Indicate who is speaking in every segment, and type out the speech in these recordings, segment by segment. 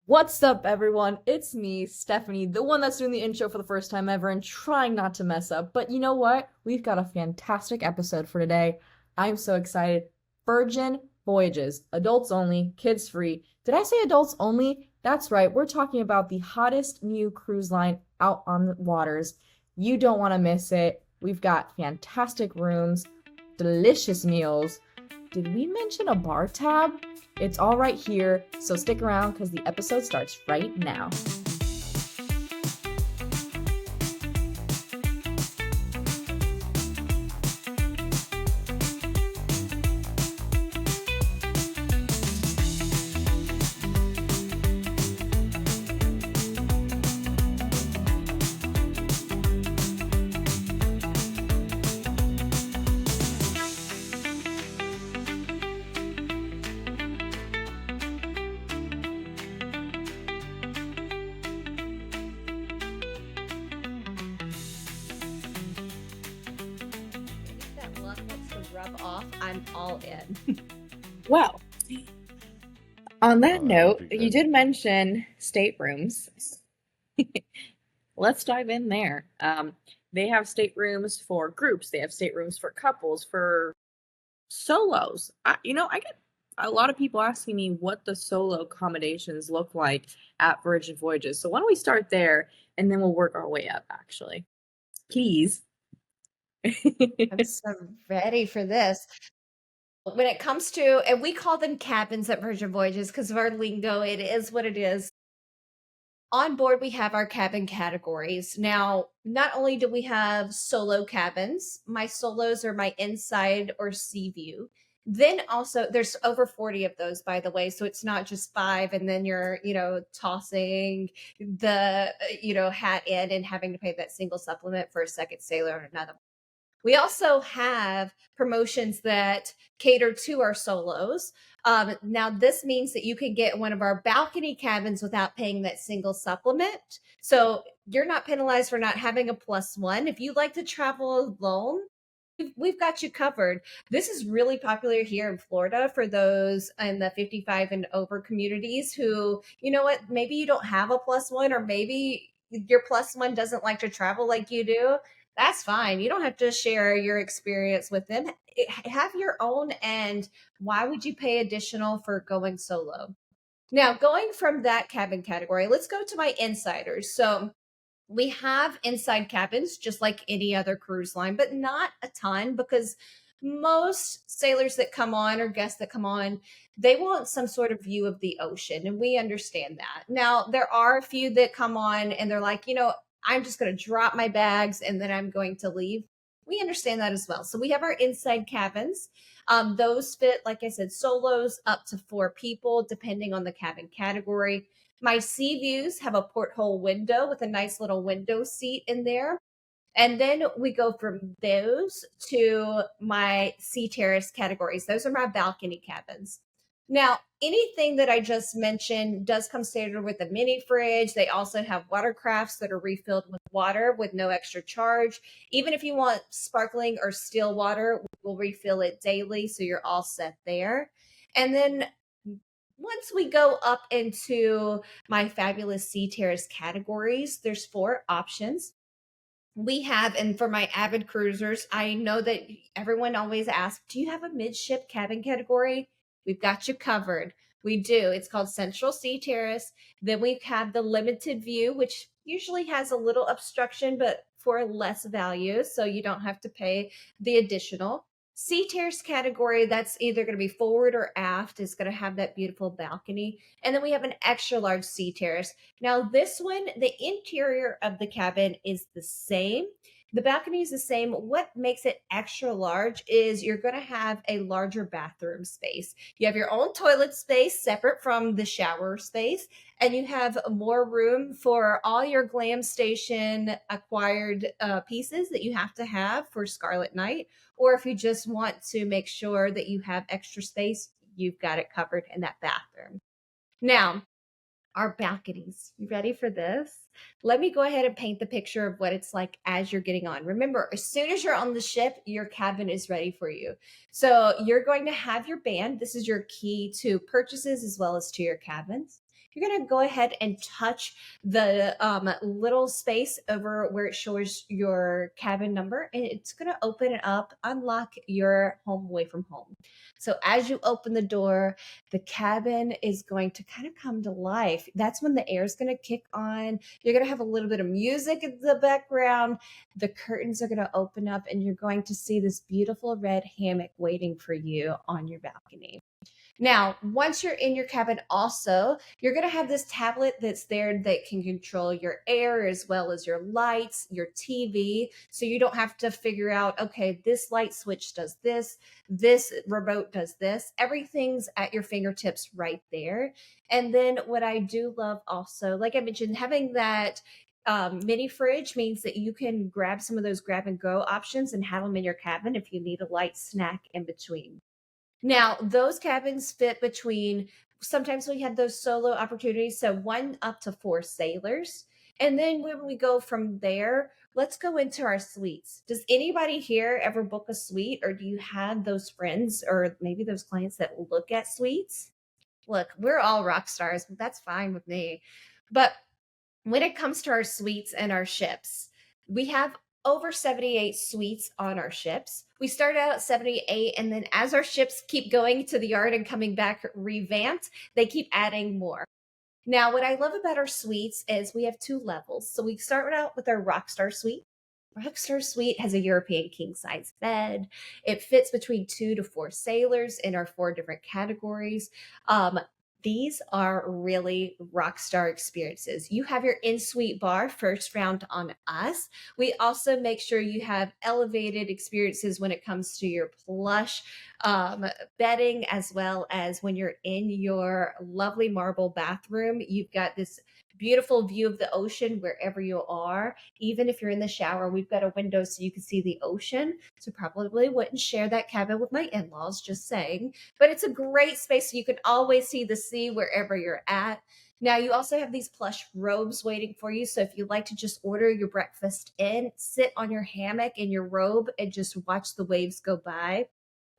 Speaker 1: What's up, everyone? It's me, Stephanie, the one that's doing the intro for the first time ever and trying not to mess up. But you know what? We've got a fantastic episode for today. I'm so excited. Virgin Voyages, adults only, kids free. Did I say adults only? That's right. We're talking about the hottest new cruise line out on the waters. You don't want to miss it. We've got fantastic rooms, delicious meals. Did we mention a bar tab? It's all right here, so stick around because the episode starts right now.
Speaker 2: That luck wants to rub off, I'm all in.
Speaker 3: Well, on that
Speaker 4: That would
Speaker 3: note,
Speaker 4: be
Speaker 3: you
Speaker 4: good.
Speaker 3: did mention staterooms. Let's dive in there. They have staterooms for groups. They have staterooms for couples, for solos. I get a lot of people asking me what the solo accommodations look like at Virgin Voyages. So why don't we start there and then we'll work our way up, actually. Please.
Speaker 2: I'm so ready for this. When it comes to, and we call them cabins at Virgin Voyages because of our lingo, it is what it is. On board, we have our cabin categories. Now, not only do we have solo cabins, my solos are my inside or sea view. Then also, there's over 40 of those, by the way. So it's not just five, and then you're, tossing the, hat in and having to pay that single supplement for a second sailor or another. We also have promotions that cater to our solos. Now, this means that you can get one of our balcony cabins without paying that single supplement. So you're not penalized for not having a plus one. If you like to travel alone, we've got you covered. This is really popular here in Florida for those in the 55 and over communities who, you know what, maybe you don't have a plus one, or maybe your plus one doesn't like to travel like you do. That's fine. You don't have to share your experience with them. Have your own, and why would you pay additional for going solo? Now, going from that cabin category, let's go to my insiders. So, we have inside cabins just like any other cruise line, but not a ton because most sailors that come on or guests that come on, they want some sort of view of the ocean. And we understand that. Now, there are a few that come on and they're like, I'm just going to drop my bags and then I'm going to leave. We understand that as well. So we have our inside cabins. Those fit, like I said, solos up to 4 people, depending on the cabin category. My sea views have a porthole window with a nice little window seat in there. And then we go from those to my sea terrace categories. Those are my balcony cabins. Now, anything that I just mentioned does come standard with a mini fridge. They also have watercrafts that are refilled with water with no extra charge. Even if you want sparkling or still water, we'll refill it daily. So you're all set there. And then once we go up into my fabulous sea terrace categories, there's 4 options. We have, and for my avid cruisers, I know that everyone always asks, do you have a midship cabin category? We've got you covered. We do. It's called Central Sea Terrace. Then we have the limited view, which usually has a little obstruction, but for less value. So you don't have to pay the additional. Sea terrace category, that's either going to be forward or aft, is going to have that beautiful balcony. And then we have an extra large sea terrace. Now, this one, the interior of the cabin is the same. The balcony is the same. What makes it extra large is you're going to have a larger bathroom space. You have your own toilet space separate from the shower space, and you have more room for all your Glam Station acquired pieces that you have to have for Scarlet Night. Or if you just want to make sure that you have extra space, you've got it covered in that bathroom. Now, our balconies. You ready for this? Let me go ahead and paint the picture of what it's like as you're getting on. Remember, as soon as you're on the ship, your cabin is ready for you. So you're going to have your band. This is your key to purchases as well as to your cabins. you're going to go ahead and touch the little space over where it shows your cabin number, and it's going to open it up, unlock your home away from home. So as you open the door, the cabin is going to kind of come to life. That's when the air is going to kick on. You're going to have a little bit of music in the background. The curtains are going to open up, and you're going to see this beautiful red hammock waiting for you on your balcony. Now, once you're in your cabin, also, you're going to have this tablet that's there that can control your air as well as your lights, your TV. So you don't have to figure out, okay, this light switch does this remote does this. Everything's at your fingertips right there. And then what I do love also, like I mentioned, having that mini fridge means that you can grab some of those grab and go options and have them in your cabin if you need a light snack in between. Now, those cabins fit between, sometimes we had those solo opportunities, so 1 up to 4 sailors. And then when we go from there, let's go into our suites. Does anybody here ever book a suite, or do you have those friends or maybe those clients that look at suites? Look, we're all rock stars, but that's fine with me. But when it comes to our suites and our ships, we have over 78 suites on our ships. We started out at 78, and then as our ships keep going to the yard and coming back revamped, they keep adding more. Now, what I love about our suites is we have 2 levels. So we start out with our Rockstar Suite. Rockstar Suite has a European king size bed. It fits between 2 to 4 sailors in our 4 different categories. These are really rock star experiences. You have your in-suite bar first round on us. We also make sure you have elevated experiences when it comes to your plush bedding, as well as when you're in your lovely marble bathroom. You've got this beautiful view of the ocean wherever you are. Even if you're in the shower, we've got a window so you can see the ocean. So probably wouldn't share that cabin with my in-laws, just saying. But it's a great space so you can always see the sea wherever you're at. Now, you also have these plush robes waiting for you. So if you'd like to just order your breakfast in, sit on your hammock in your robe and just watch the waves go by,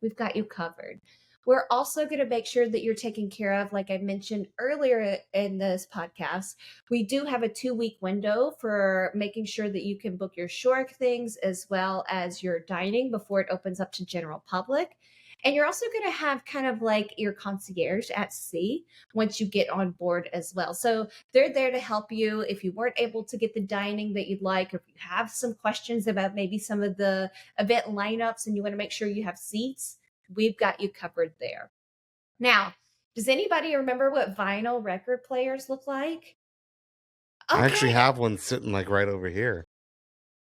Speaker 2: we've got you covered. We're also going to make sure that you're taken care of, like I mentioned earlier in this podcast. We do have a 2-week window for making sure that you can book your shore things as well as your dining before it opens up to general public. And you're also going to have kind of like your concierge at sea once you get on board as well. So they're there to help you if you weren't able to get the dining that you'd like, or if you have some questions about maybe some of the event lineups and you want to make sure you have seats, we've got you covered there. Now, does anybody remember what vinyl record players look like?
Speaker 4: I actually have one sitting like right over here.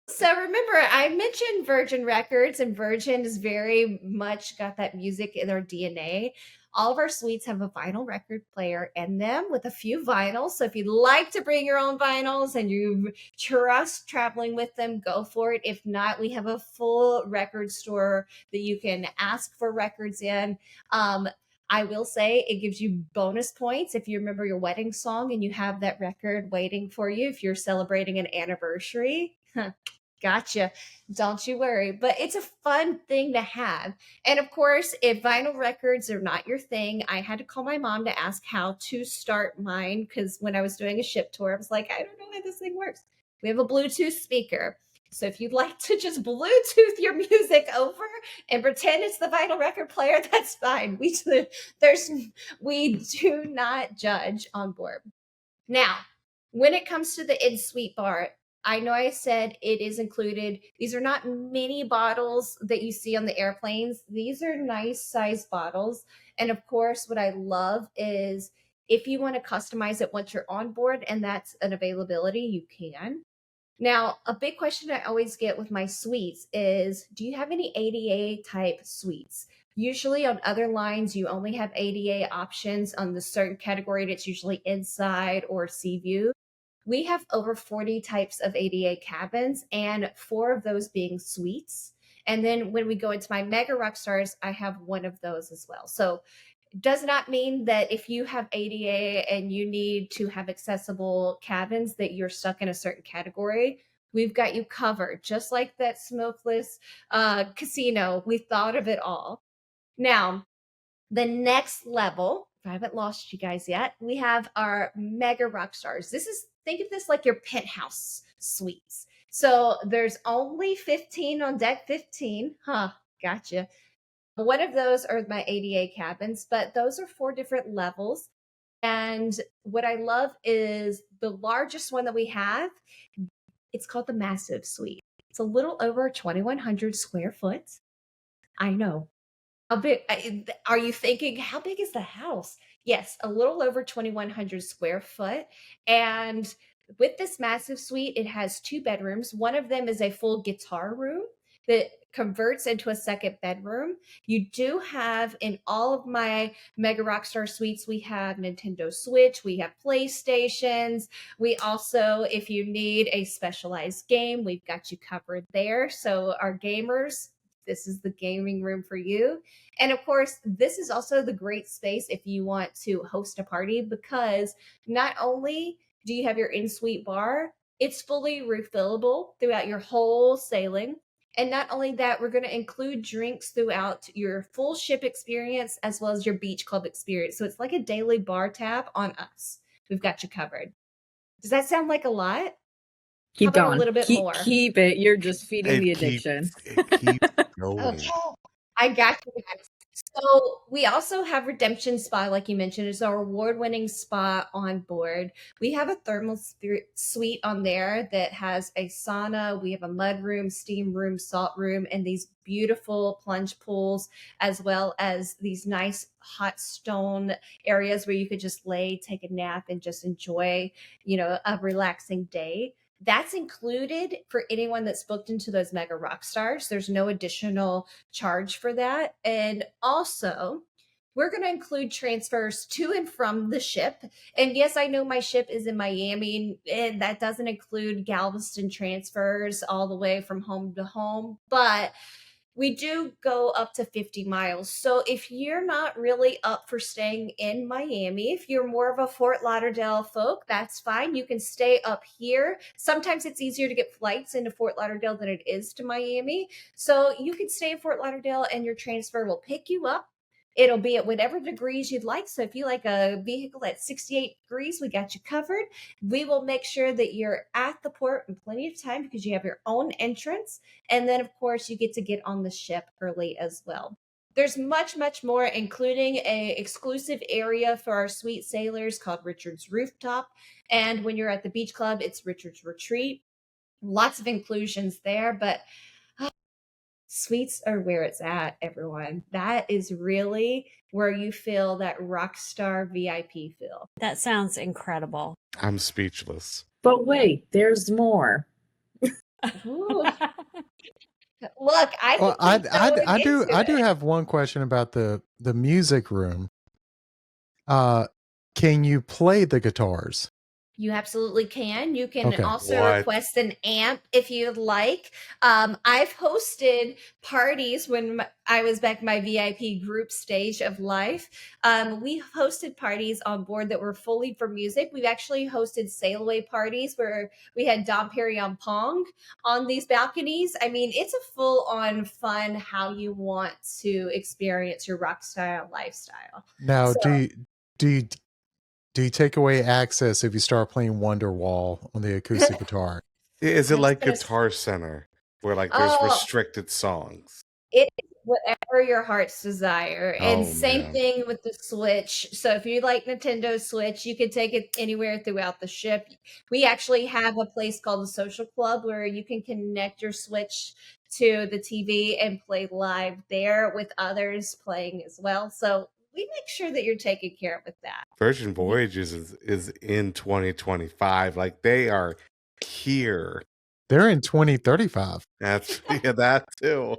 Speaker 2: So remember, I mentioned Virgin Records, and Virgin is very much got that music in their DNA. All of our suites have a vinyl record player in them with a few vinyls. So if you'd like to bring your own vinyls and you trust traveling with them, go for it. If not, we have a full record store that you can ask for records in. I will say it gives you bonus points if you remember your wedding song and you have that record waiting for you if you're celebrating an anniversary. Gotcha. Don't you worry. But it's a fun thing to have. And of course, if vinyl records are not your thing, I had to call my mom to ask how to start mine, because when I was doing a ship tour, I was like, I don't know how this thing works. We have a Bluetooth speaker. So if you'd like to just Bluetooth your music over and pretend it's the vinyl record player, that's fine. We do not judge on board. Now, when it comes to the in-suite bar, I know I said it is included. These are not mini bottles that you see on the airplanes. These are nice size bottles. And of course, what I love is if you want to customize it once you're on board and that's an availability, you can. Now, a big question I always get with my suites is, do you have any ADA type suites? Usually on other lines, you only have ADA options on the certain category that's usually inside or sea view. We have over 40 types of ADA cabins, and 4 of those being suites. And then when we go into my Mega Rockstars, I have 1 of those as well. So it does not mean that if you have ADA and you need to have accessible cabins that you're stuck in a certain category. We've got you covered. Just like that smokeless casino, we thought of it all. Now, the next level I haven't lost you guys yet. We have our mega rock stars. Think of this like your penthouse suites. So there's only 15 on deck 15. Huh, gotcha. One of those are my ADA cabins, but those are 4 different levels. And what I love is the largest one that we have, it's called the Massive Suite. It's a little over 2,100 square foot. I know. How big are you thinking? How big is the house? Yes, a little over 2,100 square foot. And with this massive suite, it has 2 bedrooms. One of them is a full guitar room that converts into a second bedroom. You do have in all of my Mega Rockstar suites, we have Nintendo Switch, we have PlayStations. We also, if you need a specialized game, we've got you covered there. So, our gamers, this is the gaming room for you. And of course, this is also the great space if you want to host a party, because not only do you have your in-suite bar, it's fully refillable throughout your whole sailing. And not only that, we're going to include drinks throughout your full ship experience as well as your beach club experience. So it's like a daily bar tab on us. We've got you covered. Does that sound like a lot? How
Speaker 3: Keep
Speaker 2: about
Speaker 3: going.
Speaker 2: a little bit more?
Speaker 3: Keep it. You're just feeding the
Speaker 4: It
Speaker 3: addiction.
Speaker 4: keeps going.
Speaker 2: Okay. I got you guys. So we also have Redemption Spa, like you mentioned. It's our award-winning spa on board. We have a thermal suite on there that has a sauna. We have a mud room, steam room, salt room, and these beautiful plunge pools, as well as these nice hot stone areas where you could just lay, take a nap, and just enjoy, a relaxing day. That's included for anyone that's booked into those Mega Rock Stars. There's no additional charge for that. And also, we're going to include transfers to and from the ship. And yes, I know my ship is in Miami, and that doesn't include Galveston transfers all the way from home to home, but we do go up to 50 miles. So if you're not really up for staying in Miami, if you're more of a Fort Lauderdale folk, that's fine. You can stay up here. Sometimes it's easier to get flights into Fort Lauderdale than it is to Miami. So you can stay in Fort Lauderdale and your transfer will pick you up. It'll be at whatever degrees you'd like. So if you like a vehicle at 68 degrees, we got you covered. We will make sure that you're at the port in plenty of time because you have your own entrance. And then, of course, you get to get on the ship early as well. There's much, much more, including an exclusive area for our sweet sailors called Richard's Rooftop. And when you're at the beach club, it's Richard's Retreat. Lots of inclusions there, but suites are where it's at, everyone. That is really where you feel that rockstar VIP feel.
Speaker 5: That sounds incredible.
Speaker 4: I'm speechless.
Speaker 3: But wait, there's more.
Speaker 2: Ooh. Look,
Speaker 6: Well, I do have one question about the music room. Can you play the guitars?
Speaker 2: You absolutely can. You can
Speaker 6: Okay.
Speaker 2: also
Speaker 4: What?
Speaker 2: request an amp if you'd like. I've hosted parties when I was back in my VIP group stage of life. We hosted parties on board that were fully for music. We've actually hosted sail away parties where we had Dom Perignon Pong on these balconies. I mean, it's a full on fun how you want to experience your rock style lifestyle.
Speaker 6: Now,
Speaker 2: So-
Speaker 6: do you take away access if you start playing Wonderwall on the acoustic guitar?
Speaker 4: Is
Speaker 2: I
Speaker 4: it
Speaker 2: was
Speaker 4: like
Speaker 2: gonna
Speaker 4: Guitar Center where like there's
Speaker 2: Oh.
Speaker 4: restricted songs?
Speaker 2: It is whatever your heart's desire. And
Speaker 4: Oh,
Speaker 2: same
Speaker 4: man.
Speaker 2: thing with the Switch. So if you like Nintendo Switch, you can take it anywhere throughout the ship. We actually have a place called the Social Club where you can connect your Switch to the TV and play live there with others playing as well. So we make sure that you're taken care of with that.
Speaker 4: Virgin Voyages is in 2025. Like they are here.
Speaker 6: They're in 2035.
Speaker 4: That's that too.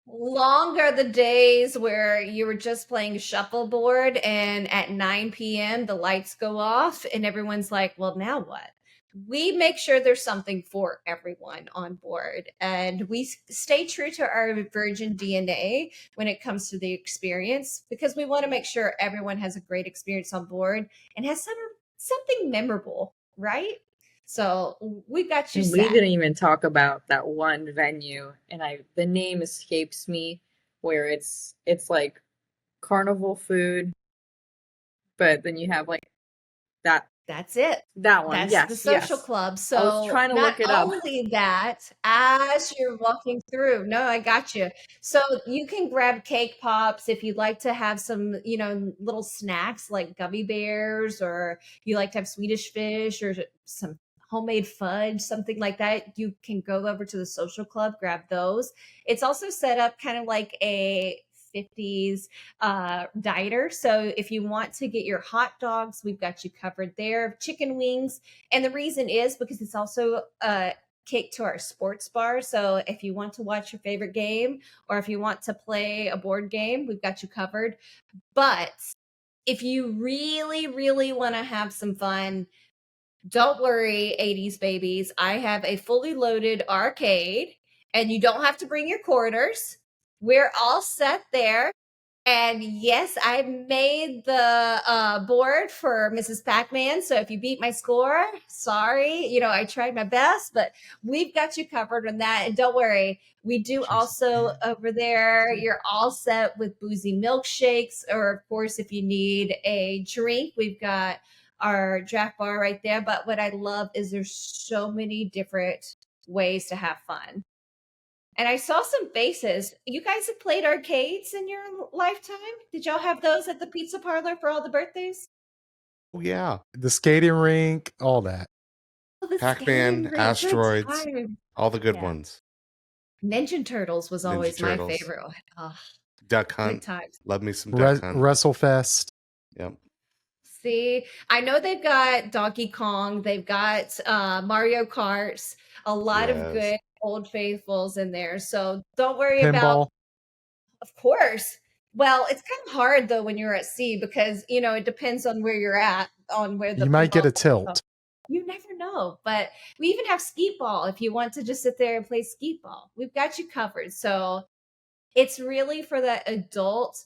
Speaker 2: Long are the days where you were just playing shuffleboard and at 9 p.m. the lights go off and everyone's like, well, now what? We make sure there's something for everyone on board, and we stay true to our Virgin DNA when it comes to the experience because we want to make sure everyone has a great experience on board and has something memorable, right? So we got you
Speaker 3: And we
Speaker 2: set.
Speaker 3: didn't even talk about that one venue, and the name escapes me, where it's like carnival food, but then you have like that
Speaker 2: That's it.
Speaker 3: that one.
Speaker 2: That's the
Speaker 3: Yes,
Speaker 2: social
Speaker 3: yes.
Speaker 2: club.
Speaker 3: I was
Speaker 2: So
Speaker 3: trying to
Speaker 2: not
Speaker 3: look it up.
Speaker 2: only that, as you're walking through, no, I got you. So you can grab cake pops if you'd like to have some, little snacks like gummy bears, or you like to have Swedish fish or some homemade fudge, something like that. You can go over to the social club, grab those. It's also set up kind of like a 50s dieter. So if you want to get your hot dogs, we've got you covered there. Chicken wings. And the reason is because it's also kicked to our sports bar. So if you want to watch your favorite game, or if you want to play a board game, we've got you covered. But if you really, really want to have some fun, don't worry, 80s babies. I have a fully loaded arcade, and you don't have to bring your quarters. We're all set there. And yes, I made the board for Mrs. Pac-Man. So if you beat my score, sorry. I tried my best, but we've got you covered on that. And don't worry, we do also over there, you're all set with boozy milkshakes. Or, of course, if you need a drink, we've got our draft bar right there. But what I love is there's so many different ways to have fun. And I saw some faces. You guys have played arcades in your lifetime? Did y'all have those at the pizza parlor for all the birthdays?
Speaker 4: Oh, yeah.
Speaker 6: The skating rink, all that.
Speaker 2: Oh, the
Speaker 4: Pac-Man,
Speaker 2: skating rink, good
Speaker 4: Asteroids,
Speaker 2: time.
Speaker 4: all the good
Speaker 2: Yeah.
Speaker 4: ones.
Speaker 2: Ninja Turtles was
Speaker 4: Ninja
Speaker 2: always my
Speaker 4: Turtles.
Speaker 2: favorite one. Oh,
Speaker 4: Duck
Speaker 2: good
Speaker 4: Hunt.
Speaker 2: times.
Speaker 4: Love me some Duck Hunt.
Speaker 6: WrestleFest.
Speaker 4: Yep.
Speaker 2: See, I know they've got Donkey Kong, they've got Mario Karts, a lot of
Speaker 4: Yes.
Speaker 2: good old faithfuls in there. So don't worry about,
Speaker 6: Pinball.
Speaker 2: of course. Well, it's kind of hard though when you're at sea because it depends on where you're at, on where the
Speaker 6: You might get
Speaker 2: pinball
Speaker 6: a tilt.
Speaker 2: You never know. But we even have skeet ball if you want to just sit there and play skeet ball. We've got you covered. So it's really for that adult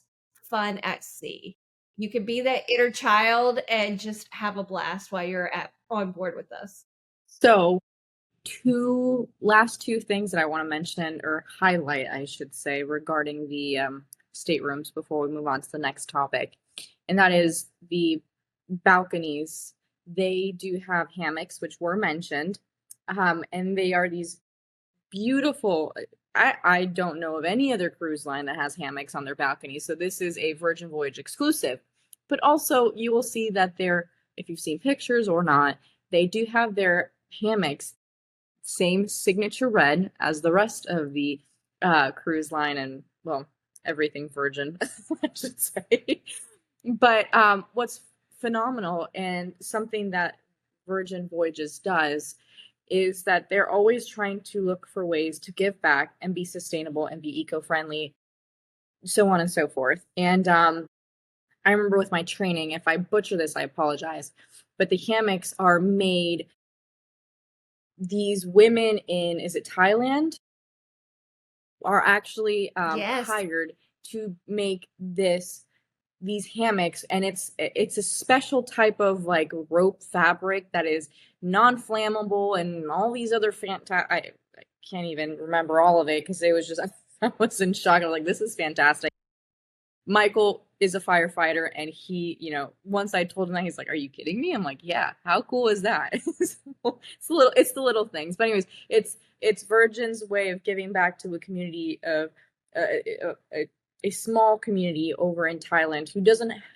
Speaker 2: fun at sea. You can be that inner child and just have a blast while you're on board with us.
Speaker 3: So, last two things that I want to mention or highlight, I should say, regarding the staterooms before we move on to the next topic, and that is the balconies. They do have hammocks, which were mentioned, and they are these beautiful. I don't know of any other cruise line that has hammocks on their balconies, so this is a Virgin Voyage exclusive. But also, you will see that if you've seen pictures or not, they do have their hammocks same signature red as the rest of the cruise line, and well, everything Virgin, I should say. But what's phenomenal and something that Virgin Voyages does is that they're always trying to look for ways to give back and be sustainable and be eco-friendly, so on and so forth. And I remember with my training, if I butcher this, I apologize, but the hammocks are made. These women in, is it Thailand, are actually
Speaker 2: Yes.
Speaker 3: hired to make these hammocks, and it's a special type of like rope fabric that is non-flammable and all these other I can't even remember all of it because it was just I was in shock. I was like, this is fantastic. Michael is a firefighter, and he, once I told him that, he's like, "Are you kidding me?" I'm like, "Yeah, how cool is that?" It's the little things. But anyways, it's Virgin's way of giving back to a community of a small community over in Thailand who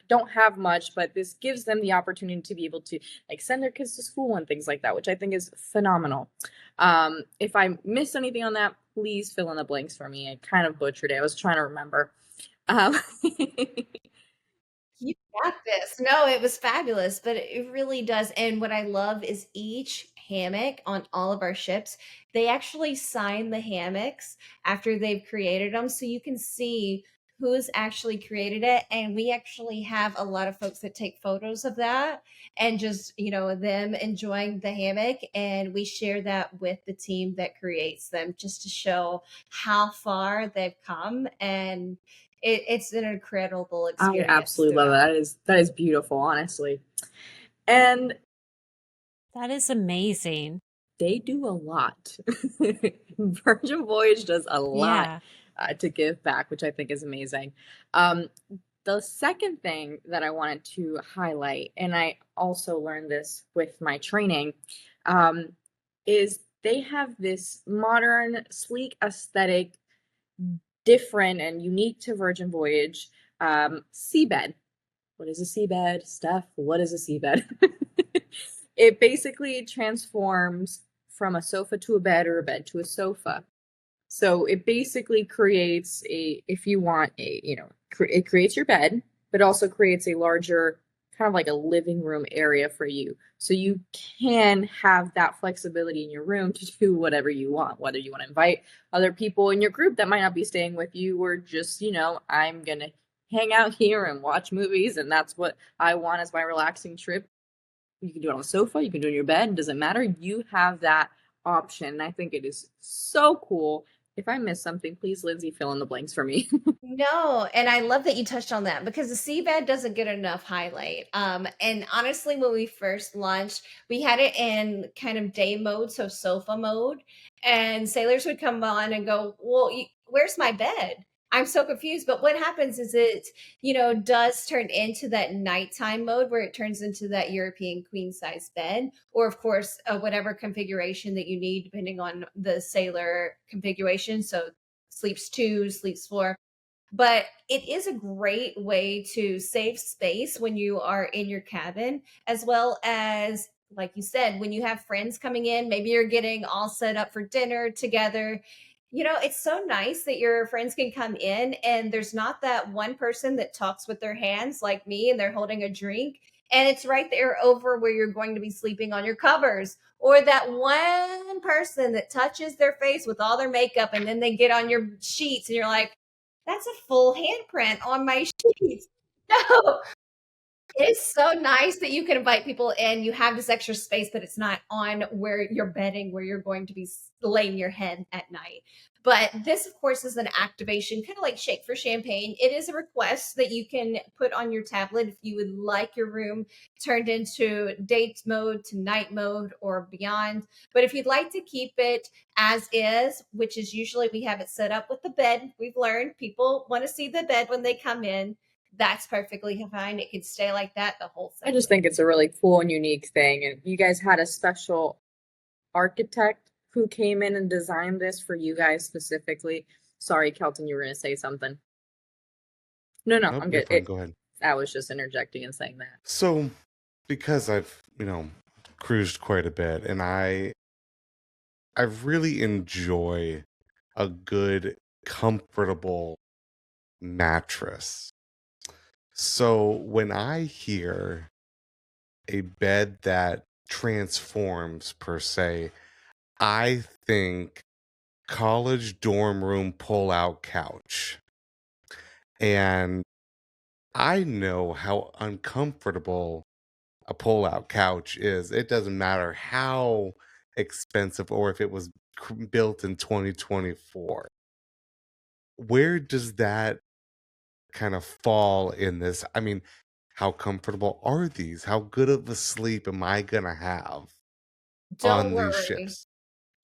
Speaker 3: don't have much, but this gives them the opportunity to be able to like send their kids to school and things like that, which I think is phenomenal. If I missed anything on that, please fill in the blanks for me. I kind of butchered it. I was trying to remember.
Speaker 2: You got this. No, it was fabulous, but it really does. And what I love is each hammock on all of our ships, they actually sign the hammocks after they've created them. So you can see who's actually created it. And we actually have a lot of folks that take photos of that and just, them enjoying the hammock. And we share that with the team that creates them just to show how far they've come. And it's an incredible experience.
Speaker 3: I absolutely love it. That is beautiful, honestly. And
Speaker 5: that is amazing.
Speaker 3: They do a lot. Virgin Voyage does a lot to give back, which I think is amazing. The second thing that I wanted to highlight, and I also learned this with my training, is they have this modern, sleek aesthetic, different and unique to Virgin Voyage seabed. What is a seabed? Steph, what is a seabed? It basically transforms from a sofa to a bed or a bed to a sofa. So it basically creates if you want it creates your bed, but also creates a larger, kind of like a living room area for you. So you can have that flexibility in your room to do whatever you want, whether you want to invite other people in your group that might not be staying with you, or just, I'm going to hang out here and watch movies, and that's what I want as my relaxing trip. You can do it on the sofa, you can do it in your bed, it doesn't matter. You have that option. And I think it is so cool. If I miss something, please, Lindsay, fill in the blanks for me.
Speaker 2: No, and I love that you touched on that because the seabed doesn't get enough highlight. And honestly, when we first launched, we had it in kind of day mode, so sofa mode, and sailors would come on and go, "Well, where's my bed? I'm so confused." But what happens is does turn into that nighttime mode where it turns into that European queen size bed, or of course, whatever configuration that you need, depending on the sailor configuration. So sleeps 2, sleeps 4. But it is a great way to save space when you are in your cabin, as well as, like you said, when you have friends coming in, maybe you're getting all set up for dinner together. It's so nice that your friends can come in and there's not that one person that talks with their hands like me and they're holding a drink. And it's right there over where you're going to be sleeping on your covers. Or that one person that touches their face with all their makeup and then they get on your sheets and you're like, that's a full handprint on my sheets. No, it is so nice that you can invite people in. You have this extra space, but it's not on where you're bedding, where you're going to be laying your head at night. But this, of course, is an activation, kind of like Shake for Champagne. It is a request that you can put on your tablet if you would like your room turned into date mode to night mode or beyond. But if you'd like to keep it as is, which is usually we have it set up with the bed, we've learned people want to see the bed when they come in. That's perfectly fine. It could stay like that the whole
Speaker 3: I
Speaker 2: thing.
Speaker 3: just think it's a really cool and unique thing. And you guys had a special architect who came in and designed this for you guys specifically. Sorry, Kelton, you were going to say something. No,
Speaker 4: Nope,
Speaker 3: I'm
Speaker 4: you're
Speaker 3: good.
Speaker 4: fine. Go ahead.
Speaker 3: I was just interjecting and saying that.
Speaker 4: So, because I've, cruised quite a bit, and I really enjoy a good, comfortable mattress. So when I hear a bed that transforms per se, I think college dorm room pull-out couch. And I know how uncomfortable a pull-out couch is. It doesn't matter how expensive or if it was built in 2024. Where does that kind of fall in this? I mean, how comfortable are these? How good of a sleep am I gonna have
Speaker 2: Don't
Speaker 4: on these
Speaker 2: worry.
Speaker 4: ships?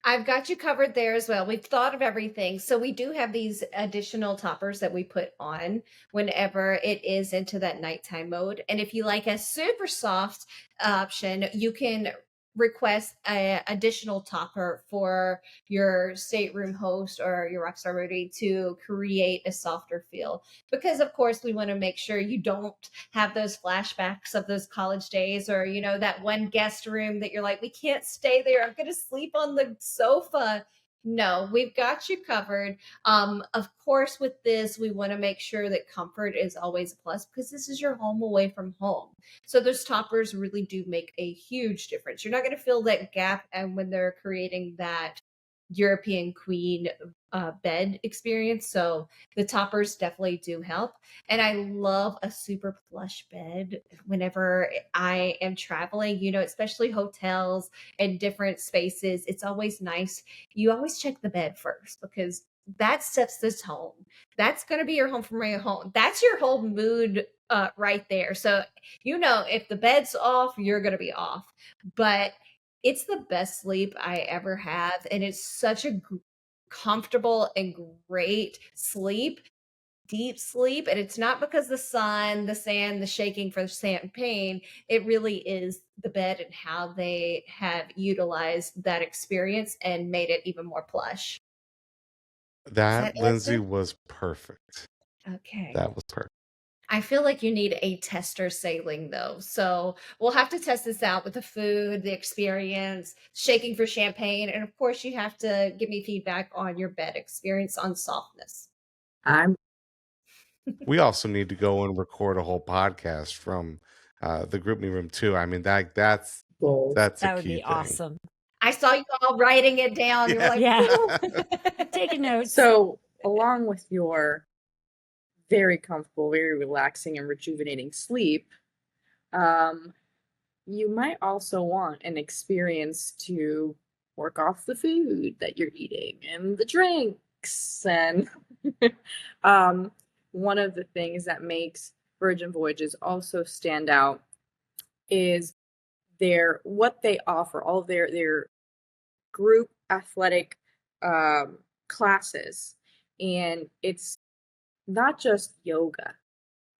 Speaker 2: I've got you covered there as well. We've thought of everything. So we do have these additional toppers that we put on whenever it is into that nighttime mode. And if you like a super soft option, you can request a additional topper for your stateroom host or your Rockstar Roadie to create a softer feel. Because of course we want to make sure you don't have those flashbacks of those college days, or that one guest room that you're like, we can't stay there, I'm gonna sleep on the sofa. No, we've got you covered. Of course, with this we want to make sure that comfort is always a plus because this is your home away from home. So those toppers really do make a huge difference. You're not going to fill that gap, and when they're creating that European queen bed experience. So the toppers definitely do help. And I love a super plush bed whenever I am traveling, especially hotels and different spaces. It's always nice. You always check the bed first because that sets this home. That's going to be your home from your home. That's your whole mood right there. So, if the bed's off, you're going to be off. But it's the best sleep I ever have. And it's such a comfortable and great sleep. deep sleep, and it's not because the sun, the sand, the shaking for champagne. It really is the bed and how they have utilized that experience and made it even more plush. Does that
Speaker 4: That, Lindsay,
Speaker 2: answer?
Speaker 4: was perfect.
Speaker 2: Okay.
Speaker 4: That was perfect.
Speaker 2: I feel like you need a tester sailing though. So we'll have to test this out with the food, the experience, shaking for champagne, and of course you have to give me feedback on your bed experience on softness.
Speaker 3: I'm
Speaker 4: We also need to go and record a whole podcast from the group me room too. I mean, that's
Speaker 3: goals.
Speaker 4: a
Speaker 5: That would
Speaker 4: key
Speaker 5: be
Speaker 4: thing.
Speaker 5: awesome.
Speaker 2: I saw you all writing it down. You were like,
Speaker 5: Yeah.
Speaker 2: "Ooh."
Speaker 5: Taking notes.
Speaker 3: So, along with your very comfortable, very relaxing, and rejuvenating sleep, you might also want an experience to work off the food that you're eating and the drinks. And one of the things that makes Virgin Voyages also stand out is what they offer, all of their group athletic classes. And it's not just yoga.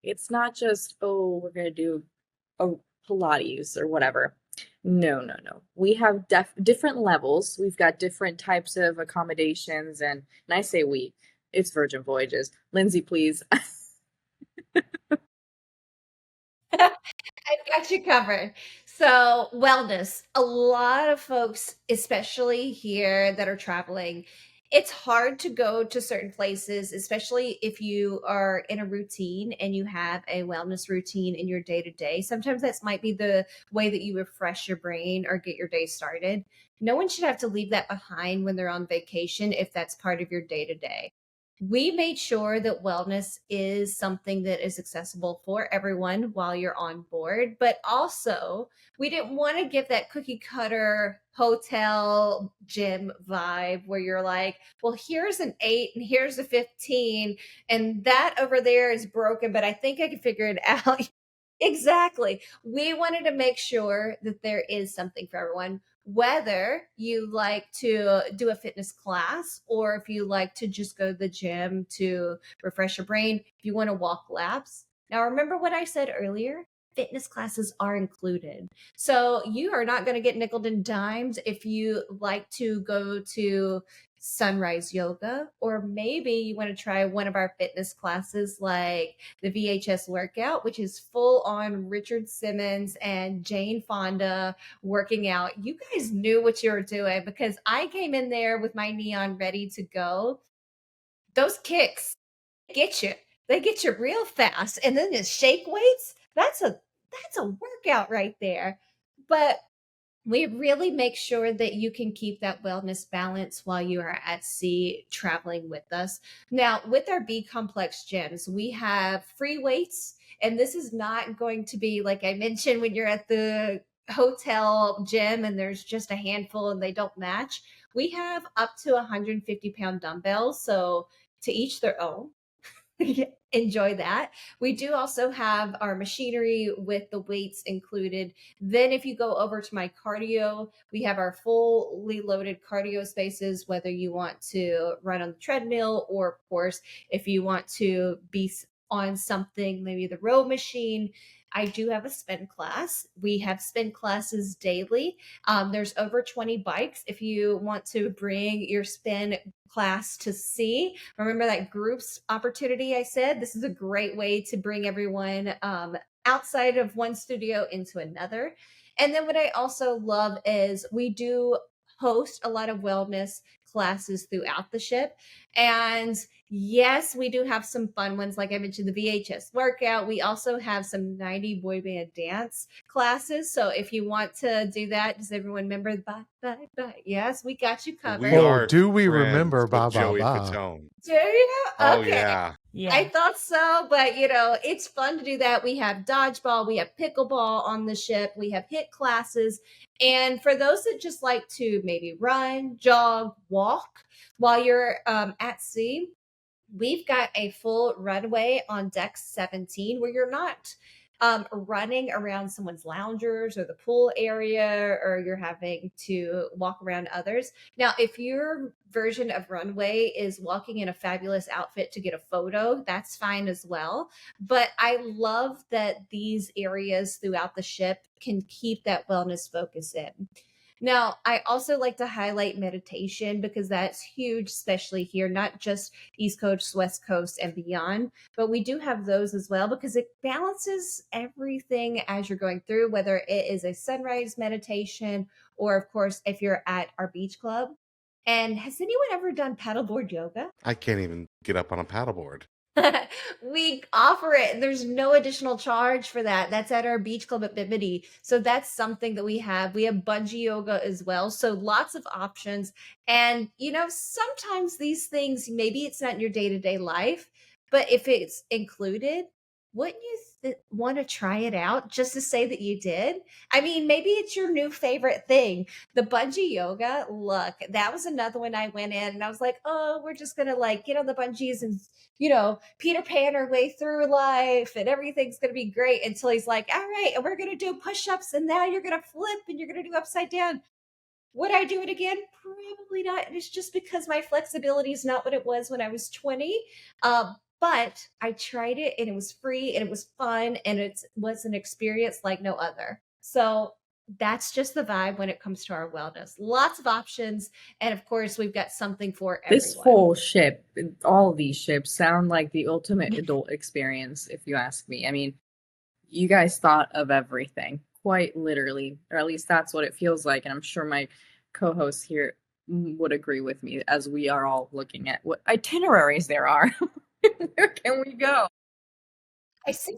Speaker 3: It's not just, oh, we're going to do a Pilates or whatever. No. We have different levels. We've got different types of accommodations. And I say we, it's Virgin Voyages. Lindsay, please.
Speaker 2: I've got you covered. So, wellness. A lot of folks, especially here that are traveling, it's hard to go to certain places, especially if you are in a routine and you have a wellness routine in your day to day. Sometimes that might be the way that you refresh your brain or get your day started. No one should have to leave that behind when they're on vacation if that's part of your day to day. We made sure that wellness is something that is accessible for everyone while you're on board, but also we didn't want to give that cookie cutter hotel gym vibe where you're like, well, here's an 8 and here's a 15, and that over there is broken, but I think I can figure it out. Exactly. We wanted to make sure that there is something for everyone, whether you like to do a fitness class or if you like to just go to the gym to refresh your brain, if you want to walk laps. Now, remember what I said earlier? Fitness classes are included. So you are not going to get nickel and dimes if you like to go to sunrise yoga, or maybe you want to try one of our fitness classes like the VHS workout, which is full on Richard Simmons and Jane Fonda working out. You guys knew what you were doing because I came in there with my neon ready to go. Those kicks get you. They get you real fast. And then the shake weights, that's a workout right there. But we really make sure that you can keep that wellness balance while you are at sea traveling with us. Now, with our B complex gyms, we have free weights, and this is not going to be like I mentioned when you're at the hotel gym and there's just a handful and they don't match. We have up to 150-pound dumbbells, so to each their own. Enjoy that. We do also have our machinery with the weights included. Then, if you go over to my cardio, we have our fully loaded cardio spaces, whether you want to run on the treadmill or, of course, if you want to be on something, maybe the row machine. I do have a spin class. We have spin classes daily. There's over 20 bikes. If you want to bring your spin class to see, remember that groups opportunity I said? This is a great way to bring everyone outside of one studio into another. And then what I also love is we do host a lot of wellness classes throughout the ship. And yes, we do have some fun ones. Like I mentioned, the VHS workout. We also have some 90 boy band dance classes. So if you want to do that, does everyone remember? Bye. Yes, we got you covered.
Speaker 4: We
Speaker 6: Oh,
Speaker 4: are
Speaker 6: do we
Speaker 4: friends
Speaker 6: remember
Speaker 4: with
Speaker 6: Ba Ba
Speaker 4: Joey
Speaker 6: Ba?
Speaker 4: Fatone.
Speaker 2: Do you?
Speaker 4: Oh
Speaker 2: Okay.
Speaker 4: yeah.
Speaker 5: Yeah.
Speaker 2: I thought so, but it's fun to do that. We have dodgeball, we have pickleball on the ship, we have hit classes. And for those that just like to maybe run, jog, walk while you're at sea, we've got a full runway on deck 17 where you're not running around someone's loungers or the pool area, or you're having to walk around others. Now, if your version of runway is walking in a fabulous outfit to get a photo, that's fine as well. But I love that these areas throughout the ship can keep that wellness focus in. Now, I also like to highlight meditation because that's huge, especially here, not just East Coast, West Coast, and beyond, but we do have those as well because it balances everything as you're going through, whether it is a sunrise meditation or, of course, if you're at our beach club. And has anyone ever done paddleboard yoga?
Speaker 4: I can't even get up on a paddleboard.
Speaker 2: We offer it. There's no additional charge for that. That's at our beach club at Bimini. So that's something that we have. We have bungee yoga as well. So lots of options. And, sometimes these things, maybe it's not in your day to day life, but if it's included, wouldn't you want to try it out just to say that you did? I mean, maybe it's your new favorite thing. The bungee yoga, look, that was another one I went in and I was like, oh, we're just going to get on the bungees and Peter Pan our way through life and everything's going to be great until he's like, all right, and we're going to do push ups and now you're going to flip and you're going to do upside down. Would I do it again? Probably not. And it's just because my flexibility is not what it was when I was 20. But I tried it and it was free and it was fun and it was an experience like no other. So that's just the vibe when it comes to our wellness. Lots of options. And of course, we've got something for
Speaker 3: This
Speaker 2: everyone.
Speaker 3: whole ship, all of these ships sound like the ultimate adult experience, if you ask me. I mean, you guys thought of everything, quite literally, or at least that's what it feels like. And I'm sure my co-hosts here would agree with me as we are all looking at what itineraries there are. Where can we go?
Speaker 2: I see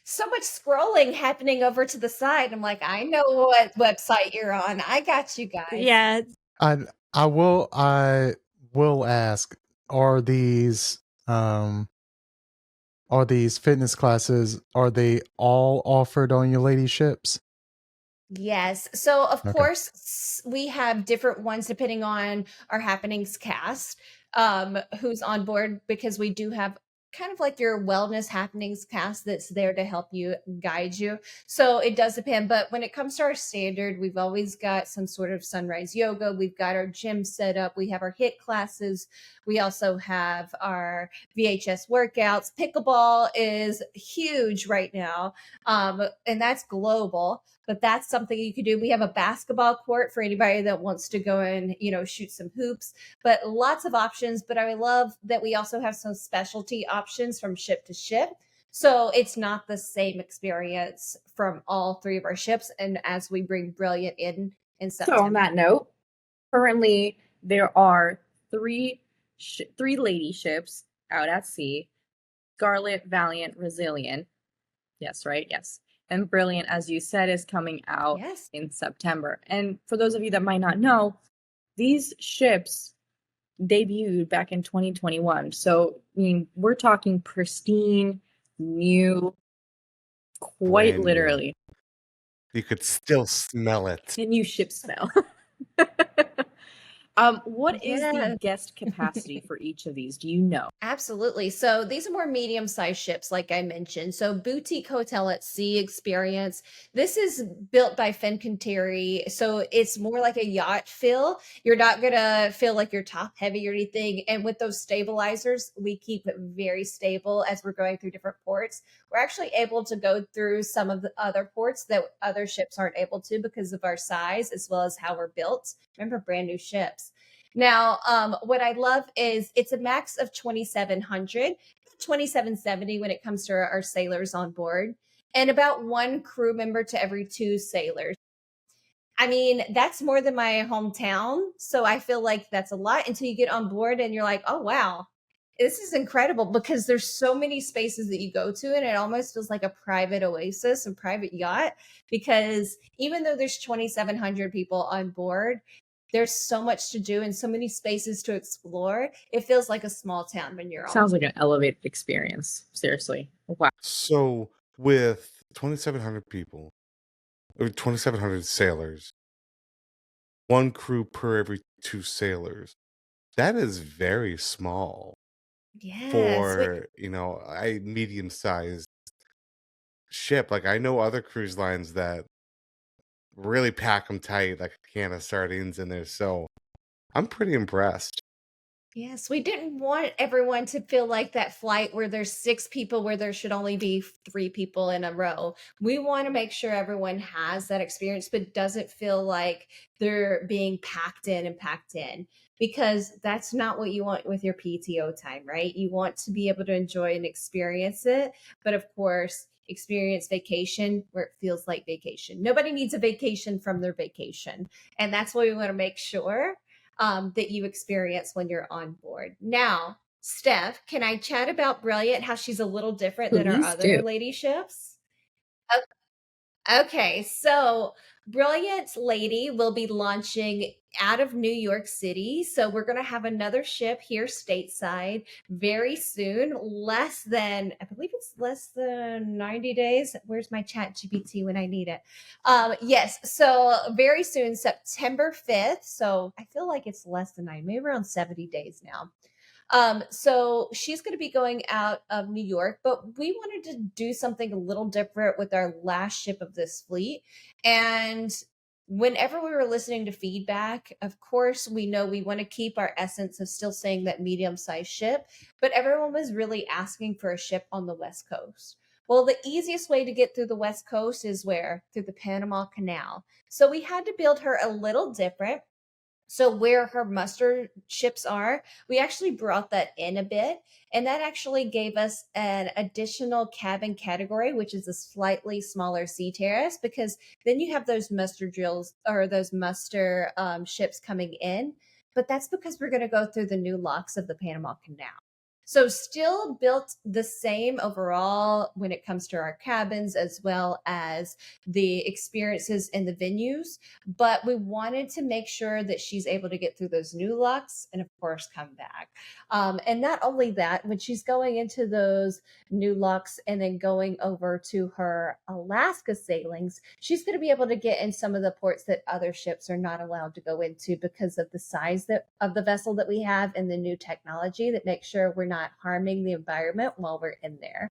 Speaker 2: so much scrolling happening over to the side. I'm like, I know what website you're on. I got you guys.
Speaker 5: Yeah.
Speaker 6: I will ask, are these fitness classes, are they all offered on your lady ships?
Speaker 2: Yes. So, of
Speaker 6: Okay.
Speaker 2: course, we have different ones depending on our happenings cast, who's on board because we do have kind of like your wellness happenings cast that's there to help you guide you. So it does depend. But when it comes to our standard, we've always got some sort of sunrise yoga. We've got our gym set up. We have our HIIT classes. We also have our VHS workouts. Pickleball is huge right now. And that's global, but that's something you could do. We have a basketball court for anybody that wants to go and, shoot some hoops, but lots of options. But I love that we also have some specialty options from ship to ship. So it's not the same experience from all three of our ships. And as we bring Brilliant in
Speaker 3: So on that note, currently there are three lady ships out at sea: Scarlet, Valiant, Resilient. Yes, right? Yes. And Brilliant, as you said, is coming out
Speaker 2: Yes.
Speaker 3: in September. And for those of you that might not know, these ships debuted back in 2021. So, I mean, we're talking pristine, new, quite
Speaker 4: Brand new.
Speaker 3: literally.
Speaker 4: You could still smell it.
Speaker 3: A new ship smell. What is the
Speaker 2: Yes.
Speaker 3: guest capacity for each of these? Do you know?
Speaker 2: Absolutely. So these are more medium-sized ships, like I mentioned. So boutique hotel at sea experience. This is built by Fincantieri, so it's more like a yacht feel. You're not gonna feel like you're top heavy or anything. And with those stabilizers, we keep it very stable as we're going through different ports. We're actually able to go through some of the other ports that other ships aren't able to because of our size as well as how we're built. Remember, brand new ships. Now, what I love is it's a max of 2,700, 2,770 when it comes to our sailors on board, and about one crew member to every two sailors. I mean, that's more than my hometown. So I feel like that's a lot until you get on board and you're like, oh, wow, this is incredible because there's so many spaces that you go to and it almost feels like a private oasis and private yacht because even though there's 2,700 people on board, there's so much to do and so many spaces to explore. It feels like a small town when you're on.
Speaker 3: Sounds like an elevated experience. Seriously. Wow.
Speaker 4: So with 2,700 people, or 2,700 sailors, one crew per every two sailors, that is very small
Speaker 2: Yes.
Speaker 4: for, a medium-sized ship. Like I know other cruise lines that really pack them tight, like a can of sardines in there. So I'm pretty impressed.
Speaker 2: Yes, we didn't want everyone to feel like that flight where there's 6 people where there should only be 3 people in a row. We want to make sure everyone has that experience, but doesn't feel like they're being packed in and packed in, because that's not what you want with your PTO time, right? You want to be able to enjoy and experience it, but of course, experience vacation where it feels like vacation. Nobody needs a vacation from their vacation. And that's what we want to make sure that you experience when you're on board. Now, Steph, can I chat about Brilliant, how she's a little different than our
Speaker 3: Please
Speaker 2: other
Speaker 3: do.
Speaker 2: lady ships? Okay, so Brilliant Lady will be launching out of New York City. So we're going to have another ship here stateside very soon. I believe it's less than 90 days. Where's my chat GPT when I need it? Yes, so very soon, September 5th. So I feel like it's less than maybe around 70 days now. So she's going to be going out of New York, but we wanted to do something a little different with our last ship of this fleet. And whenever we were listening to feedback, of course, we know we want to keep our essence of still saying that medium-sized ship, but everyone was really asking for a ship on the West Coast. Well, the easiest way to get through the West Coast is where? Through the Panama Canal. So we had to build her a little different. So where her muster ships are, we actually brought that in a bit, and that actually gave us an additional cabin category, which is a slightly smaller sea terrace, because then you have those muster drills or those muster ships coming in. But that's because we're going to go through the new locks of the Panama Canal. So still built the same overall when it comes to our cabins, as well as the experiences in the venues, but we wanted to make sure that she's able to get through those new locks and of course come back. And not only that, when she's going into those new locks and then going over to her Alaska sailings, she's going to be able to get in some of the ports that other ships are not allowed to go into because of the size of the vessel that we have and the new technology that makes sure we're not harming the environment while we're in there.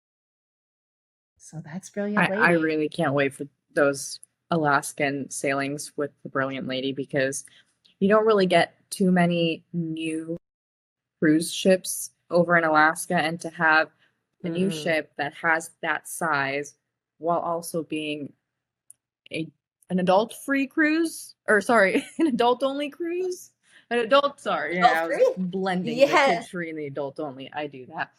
Speaker 2: So that's Brilliant Lady.
Speaker 3: I really can't wait for those Alaskan sailings with the Brilliant Lady, because you don't really get too many new cruise ships over in Alaska, and to have a new ship that has that size while also being an adult-free cruise, or sorry, an adult-only cruise. An adult, sorry, yeah, I was
Speaker 2: Adult-free?
Speaker 3: blending the
Speaker 2: Yes.
Speaker 3: kid-free and the adult-only. I do that.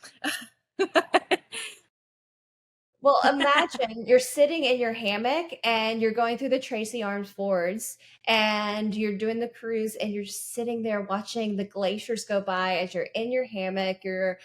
Speaker 2: Well, imagine you're sitting in your hammock and you're going through the Tracy Arms Fords and you're doing the cruise and you're just sitting there watching the glaciers go by as you're in your hammock. You're,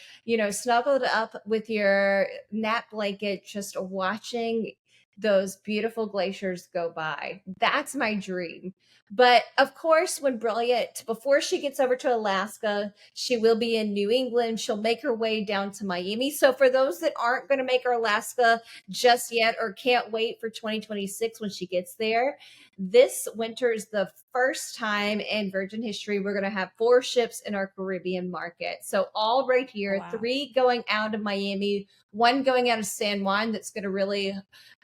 Speaker 2: snuggled up with your nap blanket, just watching those beautiful glaciers go by. That's my dream. But of course, before she gets over to Alaska, she will be in New England. She'll make her way down to Miami. So for those that aren't going to make her Alaska just yet or can't wait for 2026 when she gets there, this winter is the first time in Virgin history we're going to have 4 ships in our Caribbean market. So all right here,
Speaker 5: Wow.
Speaker 2: 3 going out of Miami, 1 going out of San Juan that's going to really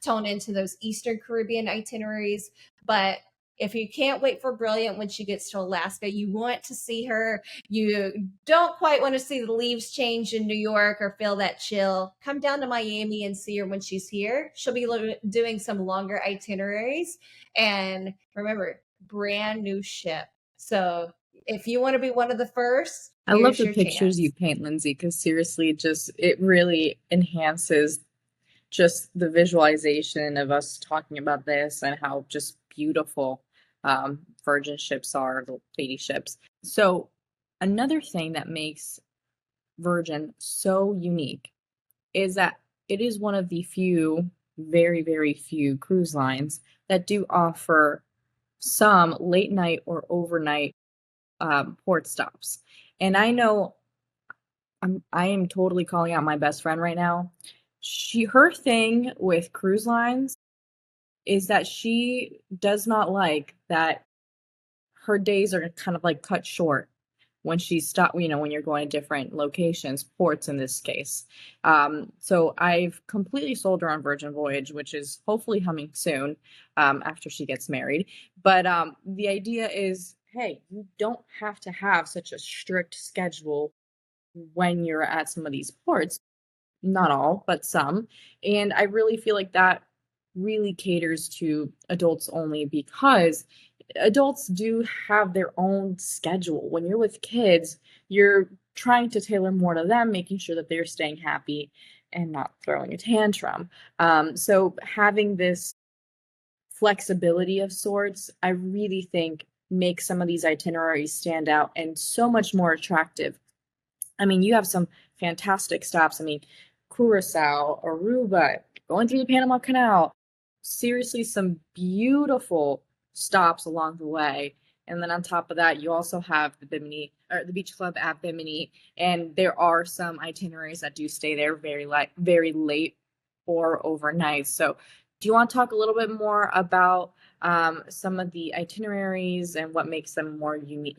Speaker 2: tone into those Eastern Caribbean itineraries. But if you can't wait for Brilliant when she gets to Alaska, you want to see her, you don't quite want to see the leaves change in New York or feel that chill, come down to Miami and see her when she's here. She'll be doing some longer itineraries. And remember, brand new ship. So if you want to be one of the first,
Speaker 3: I love
Speaker 2: here's
Speaker 3: the
Speaker 2: your
Speaker 3: pictures
Speaker 2: chance.
Speaker 3: you paint, Lindsay, because seriously, it really enhances just the visualization of us talking about this and how just beautiful Virgin ships are, the lady ships. So another thing that makes Virgin so unique is that it is one of the few, very, very few cruise lines that do offer some late night or overnight port stops. And I know I am totally calling out my best friend right now. Her thing with cruise lines is that she does not like that her days are kind of like cut short. when when you're going to different locations, ports in this case. So I've completely sold her on Virgin Voyage, which is hopefully coming soon, after she gets married. But the idea is, hey, you don't have to have such a strict schedule when you're at some of these ports. Not all, but some. And I really feel like that really caters to adults only, because adults do have their own schedule. When you're with kids, you're trying to tailor more to them, making sure that they're staying happy and not throwing a tantrum. So having this flexibility of sorts, I really think makes some of these itineraries stand out and so much more attractive. I mean, you have some fantastic stops. I mean, Curacao, Aruba, going through the Panama Canal. Seriously, some beautiful stops along the way. And then on top of that, you also have the Bimini, or the Beach Club at Bimini, and there are some itineraries that do stay there very late or overnight. So, do you want to talk a little bit more about some of the itineraries and what makes them more unique?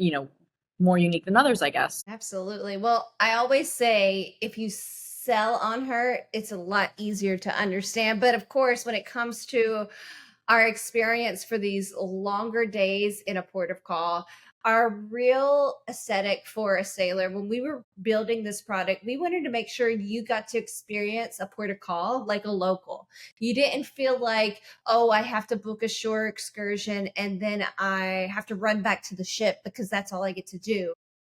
Speaker 3: More unique than others, I guess.
Speaker 2: Absolutely. Well, I always say if you sell on her, it's a lot easier to understand. But of course, when it comes to our experience for these longer days in a port of call, our real aesthetic for a sailor, when we were building this product, we wanted to make sure you got to experience a port of call like a local. You didn't feel like, oh, I have to book a shore excursion and then I have to run back to the ship because that's all I get to do.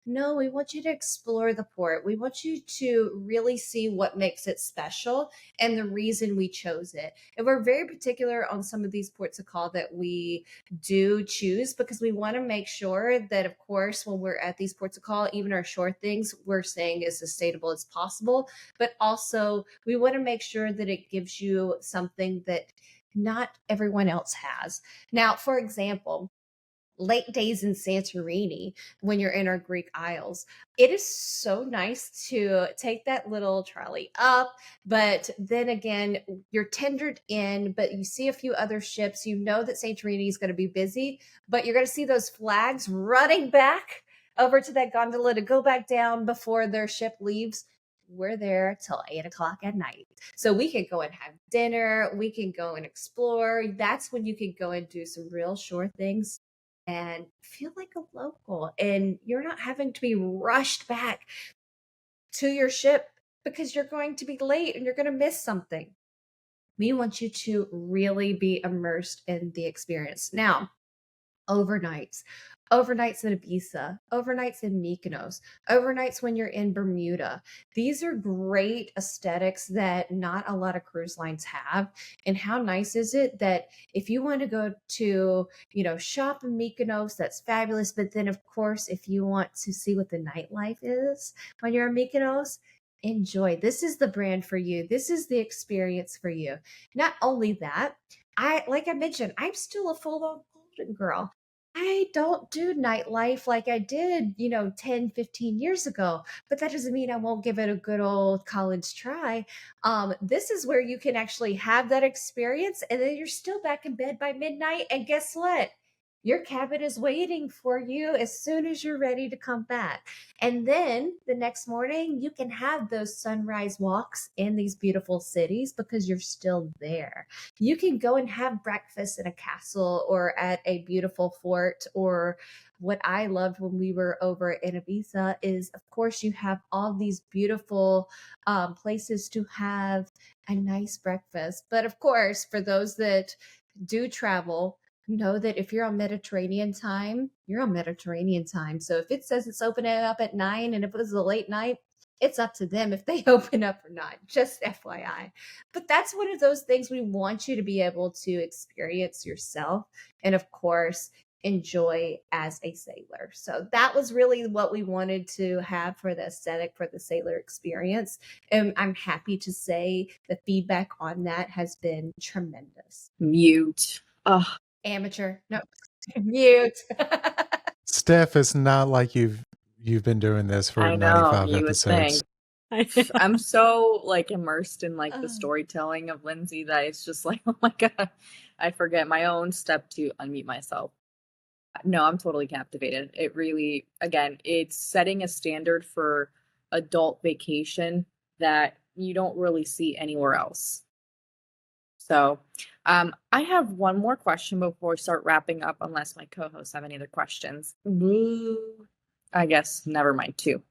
Speaker 2: No, we want you to explore the port. We want you to really see what makes it special and the reason we chose it. And we're very particular on some of these ports of call that we do choose, because we want to make sure that, of course, when we're at these ports of call, even our shore things, we're saying as sustainable as possible. But also, we want to make sure that it gives you something that not everyone else has. Now, for example, late days in Santorini, when you're in our Greek Isles, it is so nice to take that little trolley up. But then again, you're tendered in, but you see a few other ships. You know that Santorini is going to be busy, but you're going to see those flags running back over to that gondola to go back down before their ship leaves. We're there till 8 o'clock at night. So we can go and have dinner. We can go and explore. That's when you can go and do some real shore things and feel like a local, and you're not having to be rushed back to your ship because you're going to be late and you're going to miss something. We want you to really be immersed in the experience. Now, overnights. Overnights in Ibiza, overnights in Mykonos, overnights when you're in Bermuda. These are great aesthetics that not a lot of cruise lines have. And how nice is it that if you want to go to, shop in Mykonos, that's fabulous. But then, of course, if you want to see what the nightlife is when you're in Mykonos, enjoy. This is the brand for you. This is the experience for you. Not only that, like I mentioned, I'm still a full-on golden girl. I don't do nightlife like I did, 10, 15 years ago, but that doesn't mean I won't give it a good old college try. This is where you can actually have that experience, and then you're still back in bed by midnight. And guess what? Your cabin is waiting for you as soon as you're ready to come back. And then the next morning, you can have those sunrise walks in these beautiful cities because you're still there. You can go and have breakfast in a castle or at a beautiful fort. Or what I loved when we were over in Ibiza is, of course, you have all these beautiful places to have a nice breakfast. But of course, for those that do travel, know that if you're on Mediterranean time, you're on Mediterranean time. So if it says it's opening up at 9, and if it was a late night, it's up to them if they open up or not, just FYI. But that's one of those things we want you to be able to experience yourself. And of course, enjoy as a sailor. So that was really what we wanted to have for the aesthetic for the sailor experience. And I'm happy to say the feedback on that has been tremendous.
Speaker 3: Mute. Oh,
Speaker 2: Amateur. No, mute.
Speaker 6: Steph, it's not like you've been doing this for
Speaker 3: I know,
Speaker 6: 95
Speaker 3: you would think.
Speaker 6: episodes.
Speaker 3: I'm so immersed in the
Speaker 2: Oh.
Speaker 3: storytelling of Lindsey that it's just oh my God, I forget my own step to unmute myself. No, I'm totally captivated. It really, again, it's setting a standard for adult vacation that you don't really see anywhere else. So, I have one more question before we start wrapping up, unless my co-hosts have any other questions. I guess never mind too.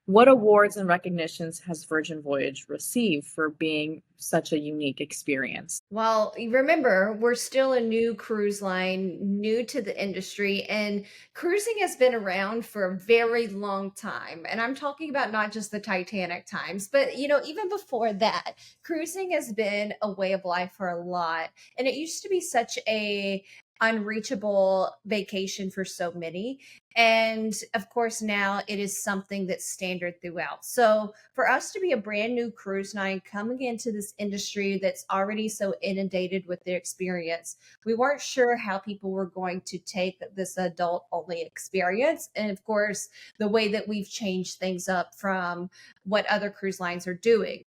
Speaker 3: What awards and recognitions has Virgin Voyage received for being such a unique experience?
Speaker 2: Well, remember, we're still a new cruise line, new to the industry, and cruising has been around for a very long time. And I'm talking about not just the Titanic times, but even before that, cruising has been a way of life for a lot. And it used to be such a unreachable vacation for so many. And of course, now it is something that's standard throughout. So, for us to be a brand new cruise line coming into this industry that's already so inundated with their experience, we weren't sure how people were going to take this adult only experience. And of course, the way that we've changed things up from what other cruise lines are doing.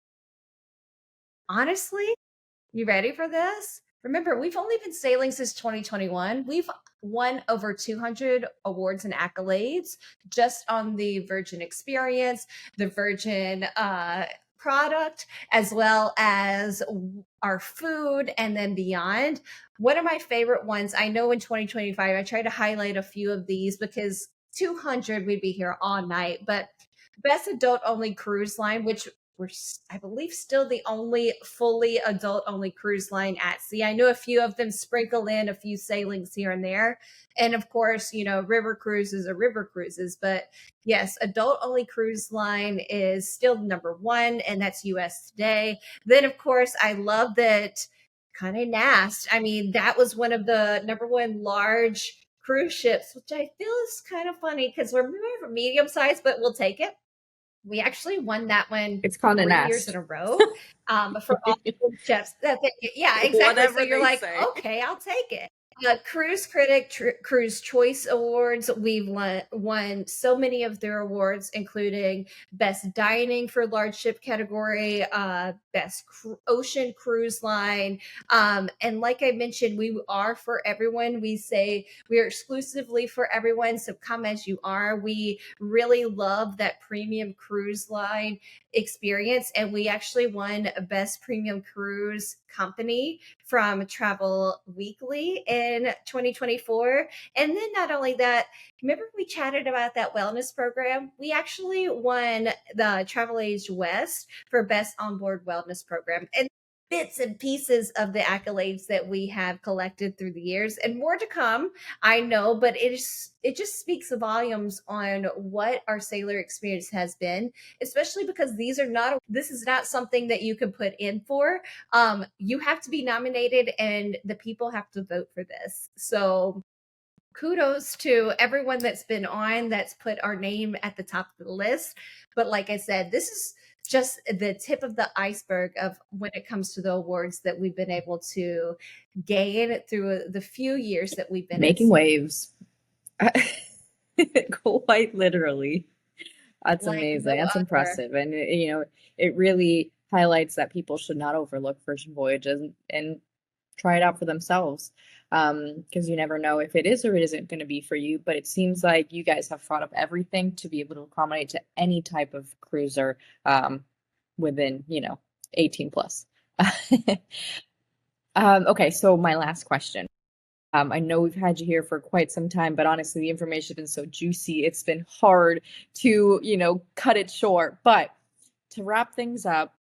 Speaker 2: Honestly, you ready for this? Remember, we've only been sailing since 2021. We've won over 200 awards and accolades just on the Virgin experience, the Virgin product, as well as our food, and then beyond. One of my favorite ones, I know in 2025, I try to highlight a few of these because 200, we'd be here all night, but best adult only cruise line, which we're, I believe, still the only fully adult only cruise line at sea. I know a few of them sprinkle in a few sailings here and there. And of course, river cruises are river cruises. But yes, adult only cruise line is still number one, and that's US Today. Then, of course, I love that Conde Nast. I mean, that was one of the number one large cruise ships, which I feel is kind of funny because we're medium sized, but we'll take it. We actually won that one
Speaker 3: It's called a
Speaker 2: 3 years
Speaker 3: nest.
Speaker 2: in a row for all the chefs. Yeah, exactly.
Speaker 3: Whatever
Speaker 2: So you're
Speaker 3: they
Speaker 2: like,
Speaker 3: say.
Speaker 2: okay, I'll take it. Cruise Critic Cruise Choice Awards. We've won so many of their awards, including Best Dining for Large Ship category, Best Ocean Cruise Line. And like I mentioned, we are for everyone. We say we are exclusively for everyone. So come as you are. We really love that premium cruise line experience. And we actually won Best Premium Cruise Company from Travel Weekly in 2024. And then not only that, remember we chatted about that wellness program? We actually won the Travel Age West for Best Onboard Wellness Program. And bits and pieces of the accolades that we have collected through the years, and more to come, I know, but it just speaks volumes on what our sailor experience has been, especially because this is not something that you can put in for. You have to be nominated and the people have to vote for this. So kudos to everyone that's been on, that's put our name at the top of the list. But like I said, this is just the tip of the iceberg of when it comes to the awards that we've been able to gain through the few years that we've been
Speaker 3: Making waves. Quite literally. That's
Speaker 2: like
Speaker 3: amazing.
Speaker 2: no
Speaker 3: That's
Speaker 2: other.
Speaker 3: impressive. And it really highlights that people should not overlook Virgin Voyages and try it out for themselves. Because you never know if it is or it isn't going to be for you. But it seems like you guys have thought of everything to be able to accommodate to any type of cruiser within, 18 plus. Okay, so my last question. I know we've had you here for quite some time, but honestly, the information has been so juicy. It's been hard to, cut it short. But to wrap things up,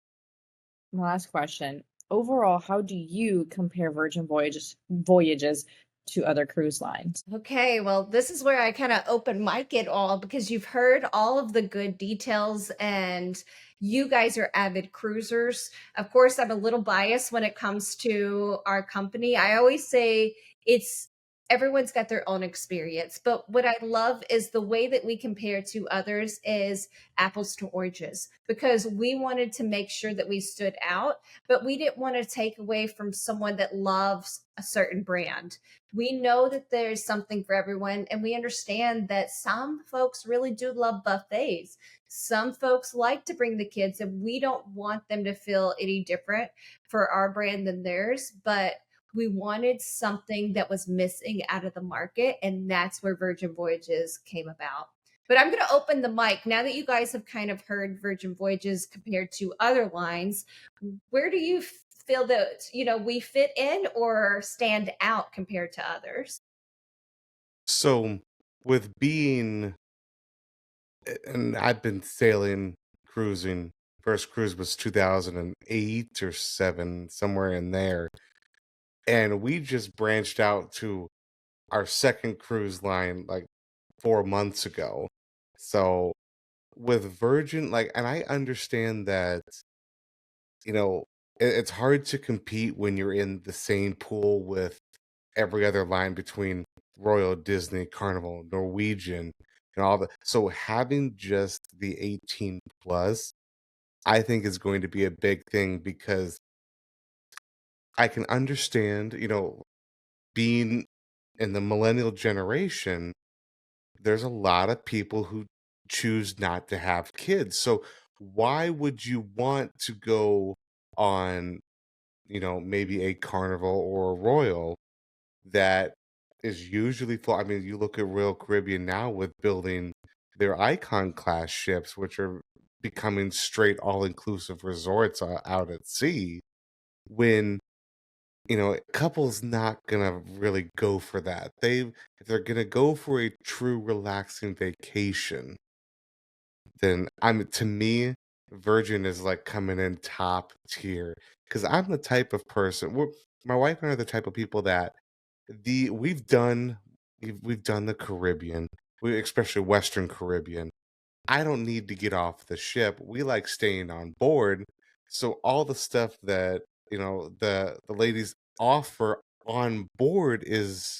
Speaker 3: my last question. Overall, how do you compare Virgin voyages to other cruise lines?
Speaker 2: Okay, well, this is where I kind of open mic it all because you've heard all of the good details and you guys are avid cruisers. Of course, I'm a little biased when it comes to our company. I always say everyone's got their own experience, but what I love is the way that we compare to others is apples to oranges because we wanted to make sure that we stood out, but we didn't want to take away from someone that loves a certain brand. We know that there's something for everyone, and we understand that some folks really do love buffets. Some folks like to bring the kids, and we don't want them to feel any different for our brand than theirs. But We wanted something that was missing out of the market, and that's where Virgin Voyages came about. But I'm going to open the mic now that you guys have kind of heard Virgin Voyages compared to other lines. Where do you feel that, we fit in or stand out compared to others?
Speaker 4: So, with being, and I've been sailing, cruising. First cruise was 2008 or 7, somewhere in there. And we just branched out to our second cruise line like 4 months ago. So, with Virgin, like, and I understand that, you know, it's hard to compete when you're in the same pool with every other line between Royal, Disney, Carnival, Norwegian, and all the. So having just the 18 plus, I think is going to be a big thing because I can understand, being in the millennial generation, there's a lot of people who choose not to have kids. So why would you want to go on, maybe a Carnival or a Royal that is usually full? I mean, you look at Royal Caribbean now with building their Icon class ships, which are becoming straight all inclusive resorts out at sea. When couples not gonna really go for that. If they're gonna go for a true relaxing vacation, then to me, Virgin is like coming in top tier because I'm the type of person. My wife and I are the type of people that the we've done the Caribbean, especially Western Caribbean. I don't need to get off the ship. We like staying on board. So all the stuff that, the ladies offer on board is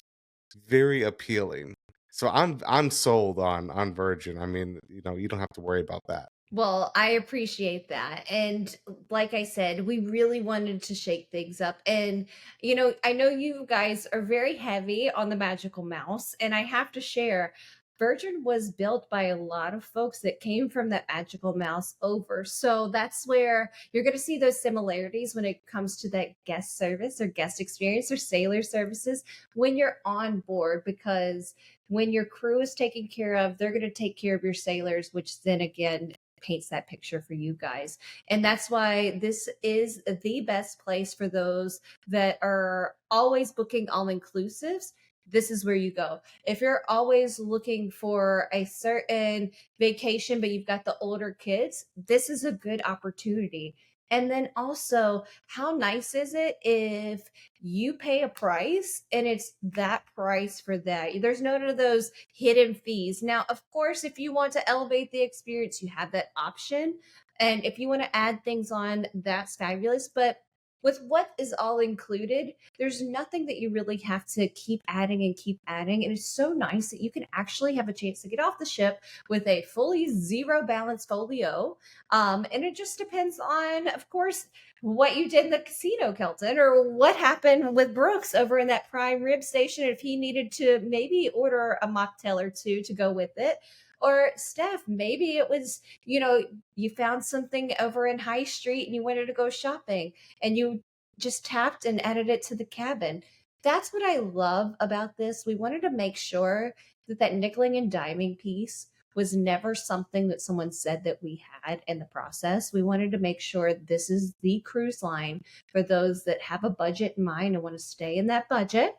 Speaker 4: very appealing. So I'm sold on Virgin. I mean, you don't have to worry about that.
Speaker 2: Well, I appreciate that. And like I said, we really wanted to shake things up. And, I know you guys are very heavy on the magical mouse. And I have to share, Virgin was built by a lot of folks that came from that magical mouse over. So that's where you're going to see those similarities when it comes to that guest service or guest experience or sailor services when you're on board, because when your crew is taken care of, they're going to take care of your sailors, which then again paints that picture for you guys. And that's why this is the best place for those that are always booking all inclusives. This is where you go. If you're always looking for a certain vacation, but you've got the older kids, this is a good opportunity. And then also, how nice is it if you pay a price and it's that price for that? There's none of those hidden fees. Now, of course, if you want to elevate the experience, you have that option. And if you want to add things on, that's fabulous. But with what is all included, there's nothing that you really have to keep adding and keep adding. And it's so nice that you can actually have a chance to get off the ship with a fully zero balance folio. And it just depends on, of course, what you did in the casino, Kelton, or what happened with Brooks over in that prime rib station, if he needed to maybe order a mocktail or two to go with it. Or Steph, maybe it was, you found something over in High Street and you wanted to go shopping and you just tapped and added it to the cabin. That's what I love about this. We wanted to make sure that nickeling and diming piece was never something that someone said that we had in the process. We wanted to make sure this is the cruise line for those that have a budget in mind and want to stay in that budget.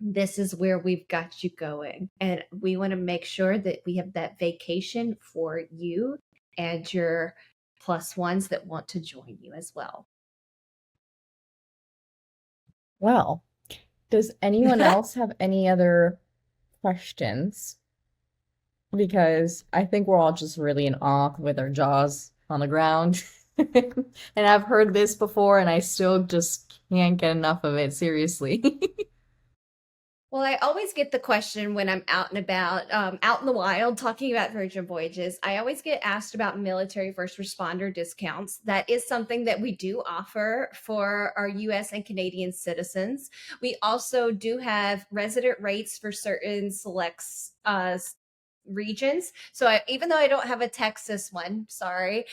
Speaker 2: This is where we've got you going. And we want to make sure that we have that vacation for you and your plus ones that want to join you as well.
Speaker 1: Well, does anyone else have any other questions? Because I think we're all just really in awe with our jaws on the ground. And I've heard this before and I still just can't get enough of it, seriously.
Speaker 2: Well, I always get the question when I'm out and about, out in the wild, talking about Virgin Voyages. I always get asked about military first responder discounts. That is something that we do offer for our US and Canadian citizens. We also do have resident rates for certain selects regions. So even though I don't have a Texas one, sorry,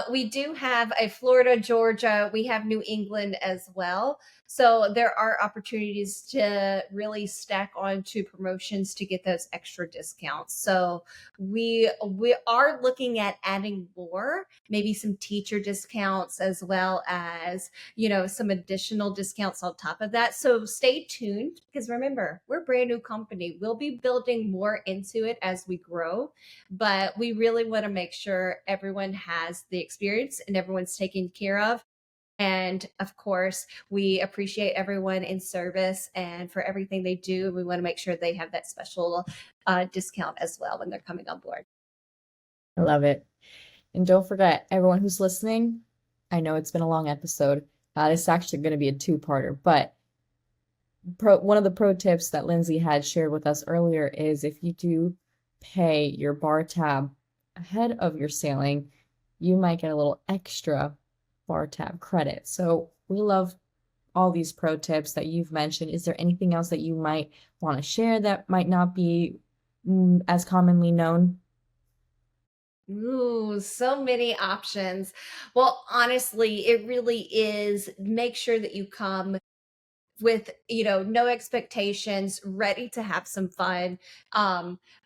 Speaker 2: we do have a Florida, Georgia, we have New England as well. So there are opportunities to really stack onto promotions to get those extra discounts. So we are looking at adding more, maybe some teacher discounts as well as, some additional discounts on top of that. So stay tuned, because remember, we're a brand new company. We'll be building more into it as we grow, but we really want to make sure everyone has the experience and everyone's taken care of. And of course, we appreciate everyone in service and for everything they do. We want to make sure they have that special discount as well when they're coming on board.
Speaker 1: I love it. And don't forget, everyone who's listening, I know it's been a long episode. This is actually going to be a two-parter, but one of the pro tips that Lindsey had shared with us earlier is if you do pay your bar tab ahead of your sailing, you might get a little extra bar tab credit. So we love all these pro tips that you've mentioned. Is there anything else that you might want to share that might not be as commonly known?
Speaker 2: Ooh, so many options. Well, honestly, it really is make sure that you come with, no expectations, ready to have some fun.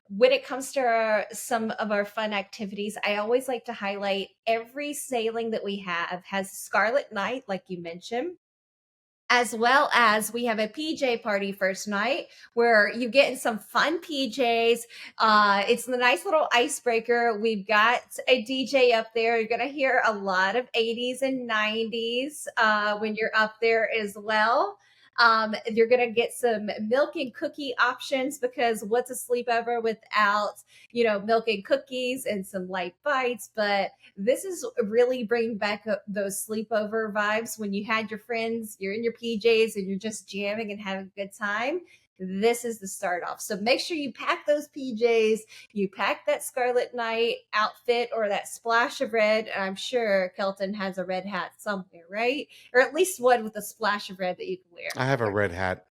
Speaker 2: When it comes to some of our fun activities, I always like to highlight every sailing that we have has Scarlet Night, like you mentioned, as well as we have a PJ party first night where you get in some fun PJs. It's a nice little icebreaker. We've got a DJ up there. You're going to hear a lot of 80s and 90s when you're up there as well. You're going to get some milk and cookie options, because what's a sleepover without, milk and cookies and some light bites? But this is really bringing back those sleepover vibes when you had your friends, you're in your PJs and you're just jamming and having a good time. This is the start off. So make sure you pack those PJs, you pack that Scarlet Night outfit or that splash of red. I'm sure Kelton has a red hat somewhere, right? Or at least one with a splash of red that you can wear.
Speaker 4: I have a red hat.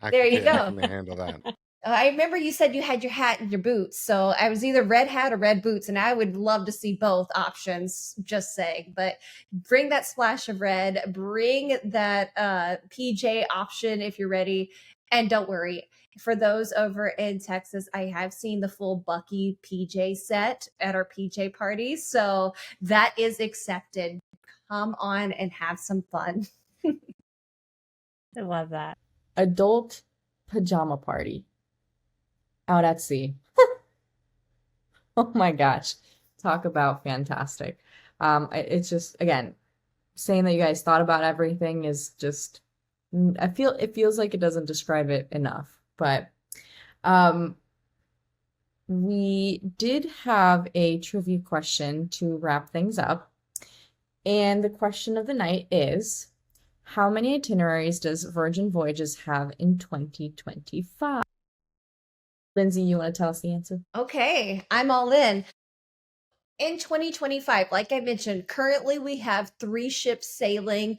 Speaker 2: There you go.
Speaker 4: I can handle that.
Speaker 2: I remember you said you had your hat and your boots. So I was either red hat or red boots, and I would love to see both options, just saying. But bring that splash of red, bring that PJ option if you're ready. And don't worry, for those over in Texas, I have seen the full Bucky PJ set at our PJ parties. So that is accepted. Come on and have some fun.
Speaker 5: I love that.
Speaker 1: Adult pajama party out at sea. Oh my gosh. Talk about fantastic. It's just, again, saying that you guys thought about everything is just, it feels like it doesn't describe it enough. But we did have a trivia question to wrap things up. And the question of the night is, how many itineraries does Virgin Voyages have in 2025? Lindsey, you want to tell us the answer?
Speaker 2: Okay, I'm all in. In 2025, like I mentioned, currently we have 3 ships sailing.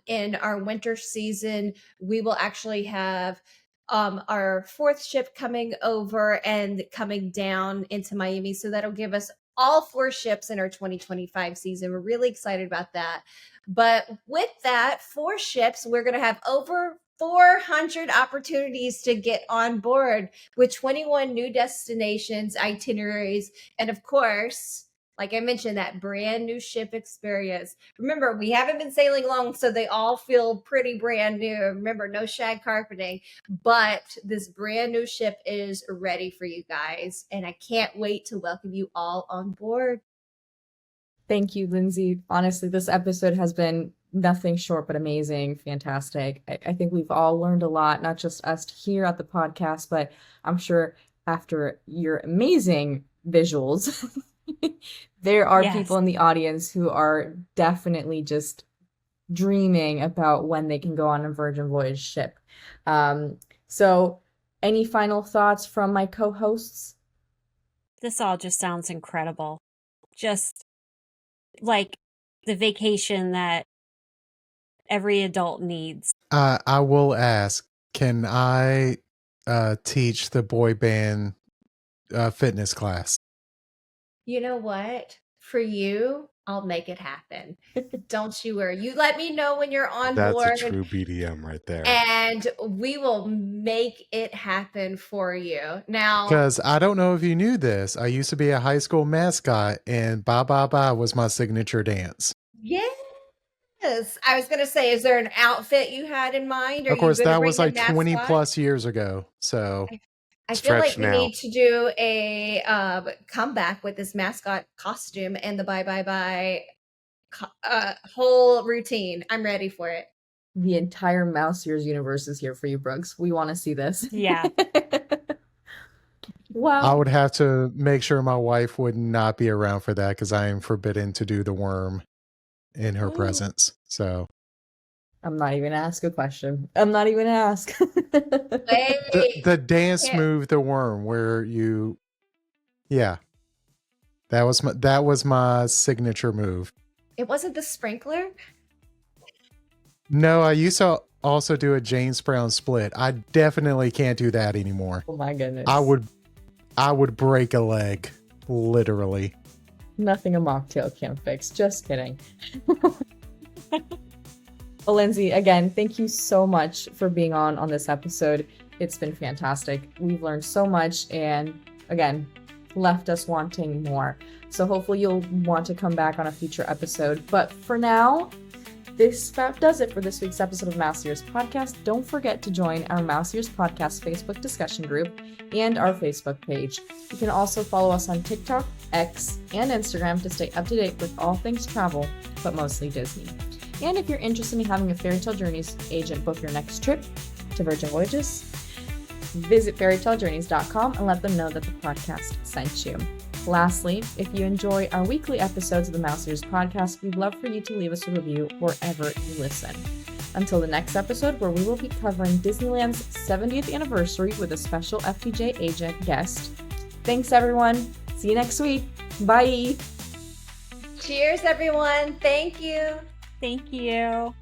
Speaker 2: In our winter season, we will actually have our 4th ship coming over and coming down into Miami. So that'll give us all 4 ships in our 2025 season. We're really excited about that. But with that, 4 ships, we're going to have over 400 opportunities to get on board with 21 new destinations, itineraries, and of course, like I mentioned, that brand new ship experience. Remember, we haven't been sailing long, so they all feel pretty brand new. Remember, no shag carpeting, but this brand new ship is ready for you guys, and I can't wait to welcome you all on board.
Speaker 1: Thank you, Lindsey. Honestly, this episode has been nothing short but amazing, fantastic. I think we've all learned a lot, not just us here at the podcast, but I'm sure after your amazing visuals, there are people in the audience who are definitely just dreaming about when they can go on a Virgin Voyage ship. So any final thoughts from my co-hosts?
Speaker 5: This all just sounds incredible. Just like the vacation that every adult needs.
Speaker 6: I will ask, can I teach the boy band fitness class?
Speaker 2: You know what? For you, I'll make it happen. Don't you worry. You let me know when you're on
Speaker 4: That's
Speaker 2: board,
Speaker 4: a true BDM right there.
Speaker 2: and we will make it happen for you. Now,
Speaker 6: Because I don't know if you knew this. I used to be a high school mascot, and Ba Ba Ba was my signature dance.
Speaker 2: yes, I was going to say, is there an outfit you had in mind? Are
Speaker 6: Of course,
Speaker 2: you going to
Speaker 6: that
Speaker 2: bring
Speaker 6: was
Speaker 2: the
Speaker 6: like 20
Speaker 2: mascot?
Speaker 6: plus years ago. So
Speaker 2: I feel like
Speaker 4: Stretch
Speaker 2: we
Speaker 4: now.
Speaker 2: need to do a comeback with this mascot costume and the bye bye bye whole routine. I'm ready for it.
Speaker 1: The entire Mouse Years universe is here for you, Brooks. We want to see this.
Speaker 5: Yeah.
Speaker 1: Wow.
Speaker 6: I would have to make sure my wife would not be around for that because I am forbidden to do the worm in her presence. So
Speaker 1: I'm not even gonna ask a question. I'm not even gonna ask.
Speaker 2: Wait,
Speaker 6: the dance
Speaker 2: Yeah.
Speaker 6: move, the worm, where you, yeah, that was my signature move.
Speaker 2: it wasn't the sprinkler?
Speaker 6: No, I used to also do a James Brown split. I definitely can't do that anymore.
Speaker 1: Oh my goodness.
Speaker 6: I would break a leg, literally.
Speaker 1: Nothing a mocktail can't fix. Just kidding. Well, Lindsay, again, thank you so much for being on this episode. It's been fantastic. We've learned so much and, again, left us wanting more. So hopefully you'll want to come back on a future episode. But for now, this about does it for this week's episode of Mouse Ears Podcast. Don't forget to join our Mouse Ears Podcast Facebook discussion group and our Facebook page. You can also follow us on TikTok, X, and Instagram to stay up to date with all things travel, but mostly Disney. And if you're interested in having a Fairy Tale Journeys agent book your next trip to Virgin Voyages, visit fairytalejourneys.com and let them know that the podcast sent you. Lastly, if you enjoy our weekly episodes of the Mouse Ears Podcast, we'd love for you to leave us a review wherever you listen. Until the next episode, where we will be covering Disneyland's 70th anniversary with a special FTJ agent guest. Thanks, everyone. See you next week. Bye.
Speaker 2: Cheers, everyone. Thank you.
Speaker 5: Thank you.